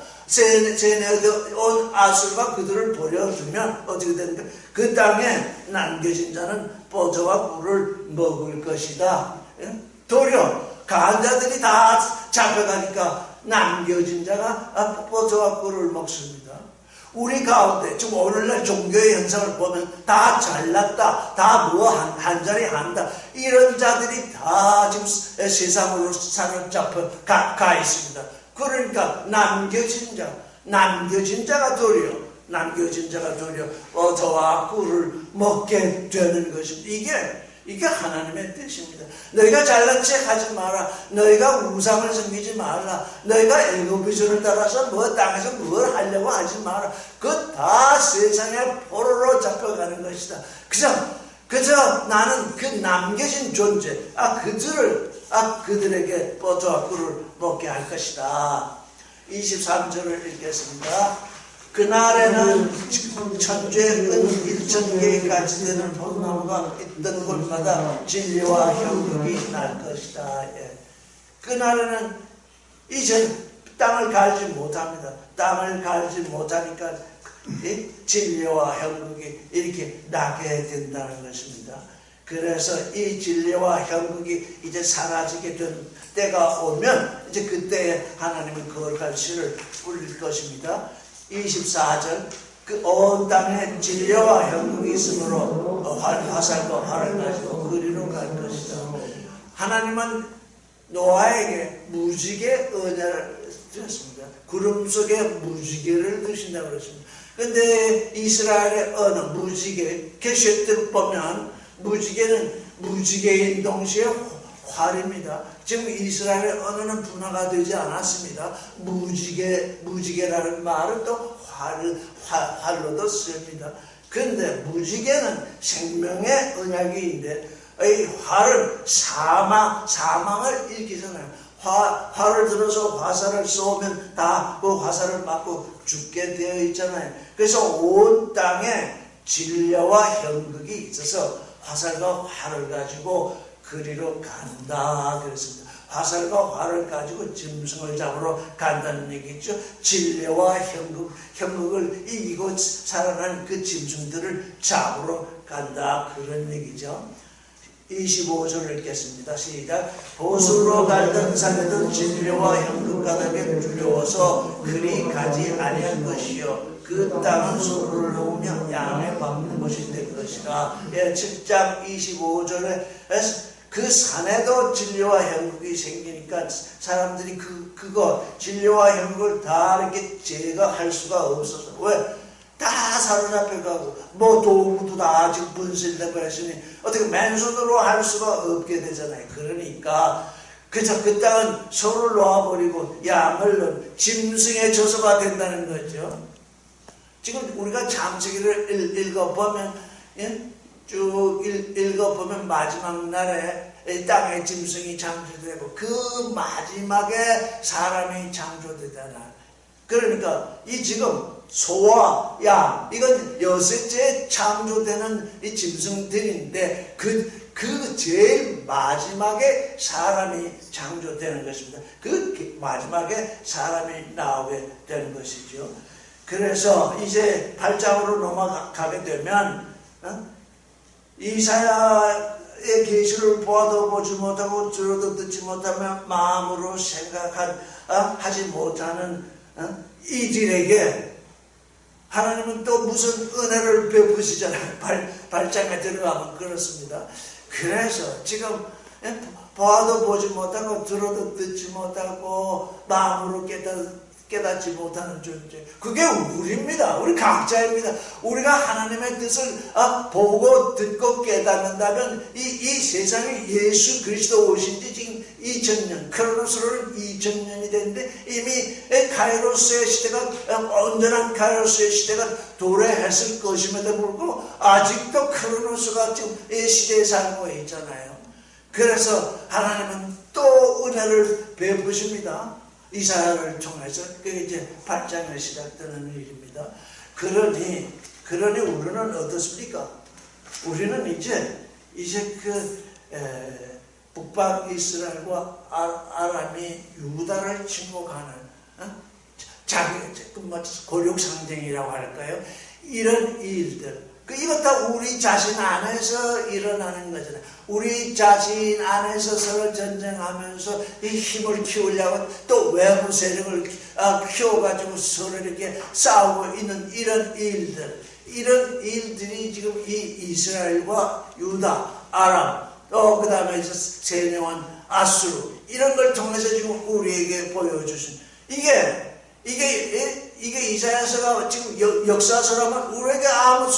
온 아수르가 그들을 버려두면 어떻게 됩니까? 그 땅에 남겨진 자는 보초와 꿀을 먹을 것이다. 도리어 강한 자들이 다 잡혀가니까 남겨진 자가 포도와 꿀을 먹습니다. 우리 가운데 지금 오늘날 종교의 현상을 보면 다 잘났다, 다 뭐 한 자리 한다, 이런 자들이 다 지금 세상으로 사로잡혀 가 있습니다. 그러니까 남겨진 자가 도리어 포도와 꿀을 먹게 되는 것입니다. 이게 하나님의 뜻입니다. 너희가 잘난 체 하지 마라. 너희가 우상을 섬기지 말라. 너희가 애고비전을 따라서 땅에서 뭘 하려고 하지 마라. 그것 다 세상의 포로로 잡혀가는 것이다. 그저 나는 그 남겨진 존재, 그들에게 포도와 꿀을 먹게 할 것이다. 23절을 읽겠습니다. 그날에는 천주의 은 1,000개의 가치 되는 포도나무가 있던 곳마다 진리와 형국이 날 것이다. 그날에는 이제 땅을 갈지 못합니다. 땅을 갈지 못하니까 진리와 형국이 이렇게 나게 된다는 것입니다. 그래서 이 진리와 형국이 이제 사라지게 된 때가 오면 이제 그때에 하나님은 거룩한 씨를 뿌릴 것입니다. 24절 그 온 땅에 진리와 형국이 있으므로 화살과 활을 가지고 그리로 갈 것이다. 하나님은 노아에게 무지개 은혜를 주셨습니다. 구름 속에 무지개를 드신다고 그랬습니다. 근데 이스라엘의 언어 무지개 게시트 보면 무지개는 무지개인 동시에 활입니다. 지금 이스라엘의 언어는 분화가 되지 않았습니다. 무지개라는 말은 또 활로도 씁니다. 그런데 무지개는 생명의 언약인데 이 활은 사망을 일으키잖아요. 활을 들어서 화살을 쏘면 다 그 화살을 맞고 죽게 되어 있잖아요. 그래서 온 땅에 진리와 형극이 있어서 화살과 활을 가지고 그리로 간다 그랬습니다. 화살과 활을 가지고 짐승을 잡으러 간다는 얘기죠. 진리와 형극을 이기고 살아난 그 짐승들을 잡으러 간다 그런 얘기죠. 25절을 읽겠습니다. 시작. 보수로 갈던 산에도 진리와 형극 가득에 두려워서 그리 가지 아니할 것이요 그 땅은 소를 놓으며 양을 밟는 것이 될 것이라. 7장 25절에 그 산에도 진리와 형극이 생기니까 사람들이 그거 진리와 형극을 다 이렇게 제거할 수가 없어서 왜? 다 사로잡혀가고 뭐 도구도 다 지금 분실되고 했으니 어떻게 맨손으로 할 수가 없게 되잖아요. 그러니까 그저 그 땅은 소를 놓아버리고 양을 놓은 짐승의 저소가 된다는 거죠. 지금 우리가 창세기를 읽어보면 쭉 읽어보면 마지막 날에 땅의 짐승이 창조되고 그 마지막에 사람이 창조되잖아. 그러니까 이 지금 소와 양 이건 여섯째 창조되는 이 짐승들인데 그 제일 마지막에 사람이 창조되는 것입니다. 그 마지막에 사람이 나오게 되는 것이죠. 그래서 이제 8장으로 넘어가게 되면 이사야의 계시를 보아도 보지 못하고 들어도 듣지 못하며 마음으로 하지 못하는 이들에게 하나님은 또 무슨 은혜를 베푸시잖아요. 8장에 들어가면 그렇습니다. 그래서 지금 보아도 보지 못하고 들어도 듣지 못하고 마음으로 깨닫지 못하는 존재, 그게 우리입니다. 우리 각자입니다. 우리가 하나님의 뜻을 보고 듣고 깨닫는다면 이 세상에 예수 그리스도 오신 지 지금 2000년, 크로노스로는 2000년이 됐는데 이미 카이로스의 시대가 온전한 카이로스의 시대가 도래했을 것임에도 불구하고 아직도 크로노스가 지금 이 시대에 살고 있잖아요. 그래서 하나님은 또 은혜를 베푸십니다. 이사야를 통해서 그게 이제 8장에 시작되는 일입니다. 그러니 우리는 어떻습니까? 우리는 이제 북방 이스라엘과 아람이 유다를 침공하는 자기 고륙 상징이라고 할까요? 이런 일들, 이것 다 우리 자신 안에서 일어나는 거잖아요. 우리 자신 안에서 서로 전쟁하면서 이 힘을 키우려고 또 외부 세력을 키워가지고 서로 이렇게 싸우고 있는 이런 일들이 지금 이 이스라엘과 유다, 아람, 또 그 다음에 세뇌한 아수르 이런 걸 통해서 지금 우리에게 보여주신 이게 이사야서가 지금 역사서라면 우리에게 아무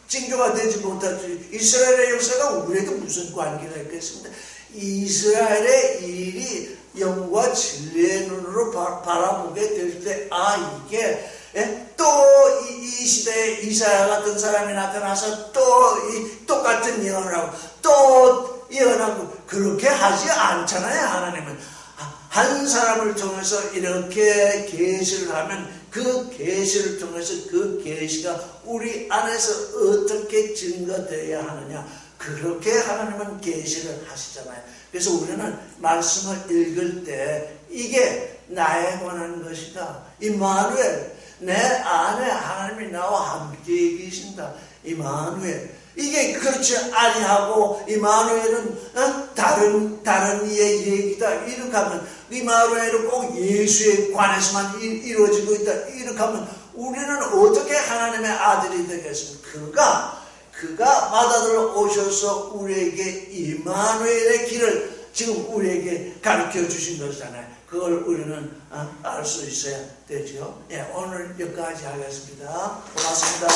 징조가 되지 못하지. 이스라엘의 역사가 우리에게 무슨 관계가 있겠습니까? 이스라엘의 일이 영과 진리의 눈으로 바라보게 될 때, 이게 또 이 시대에 이사야 같은 사람이 나타나서 또 이 똑같은 예언을 하고 또 예언하고 그렇게 하지 않잖아요. 하나님은 한 사람을 통해서 이렇게 계시를 하면 그 계시를 통해서 그 계시가 우리 안에서 어떻게 증거되어야 하느냐, 그렇게 하나님은 계시를 하시잖아요. 그래서 우리는 말씀을 읽을 때 이게 나에 관한 것이다. 임마누엘, 내 안에 하나님이 나와 함께 계신다. 임마누엘. 이게 그렇지 아니하고 임마누엘은 다른 이의 얘기다 이렇게 하면, 임마누엘은 꼭 예수에 관해서만 이루어지고 있다 이렇게 하면 우리는 어떻게 하나님의 아들이 되겠습니까? 그가 바다들로 오셔서 우리에게 임마누엘의 길을 지금 우리에게 가르쳐 주신 것이잖아요. 그걸 우리는 알 수 있어야 되죠. 오늘 여기까지 하겠습니다. 고맙습니다.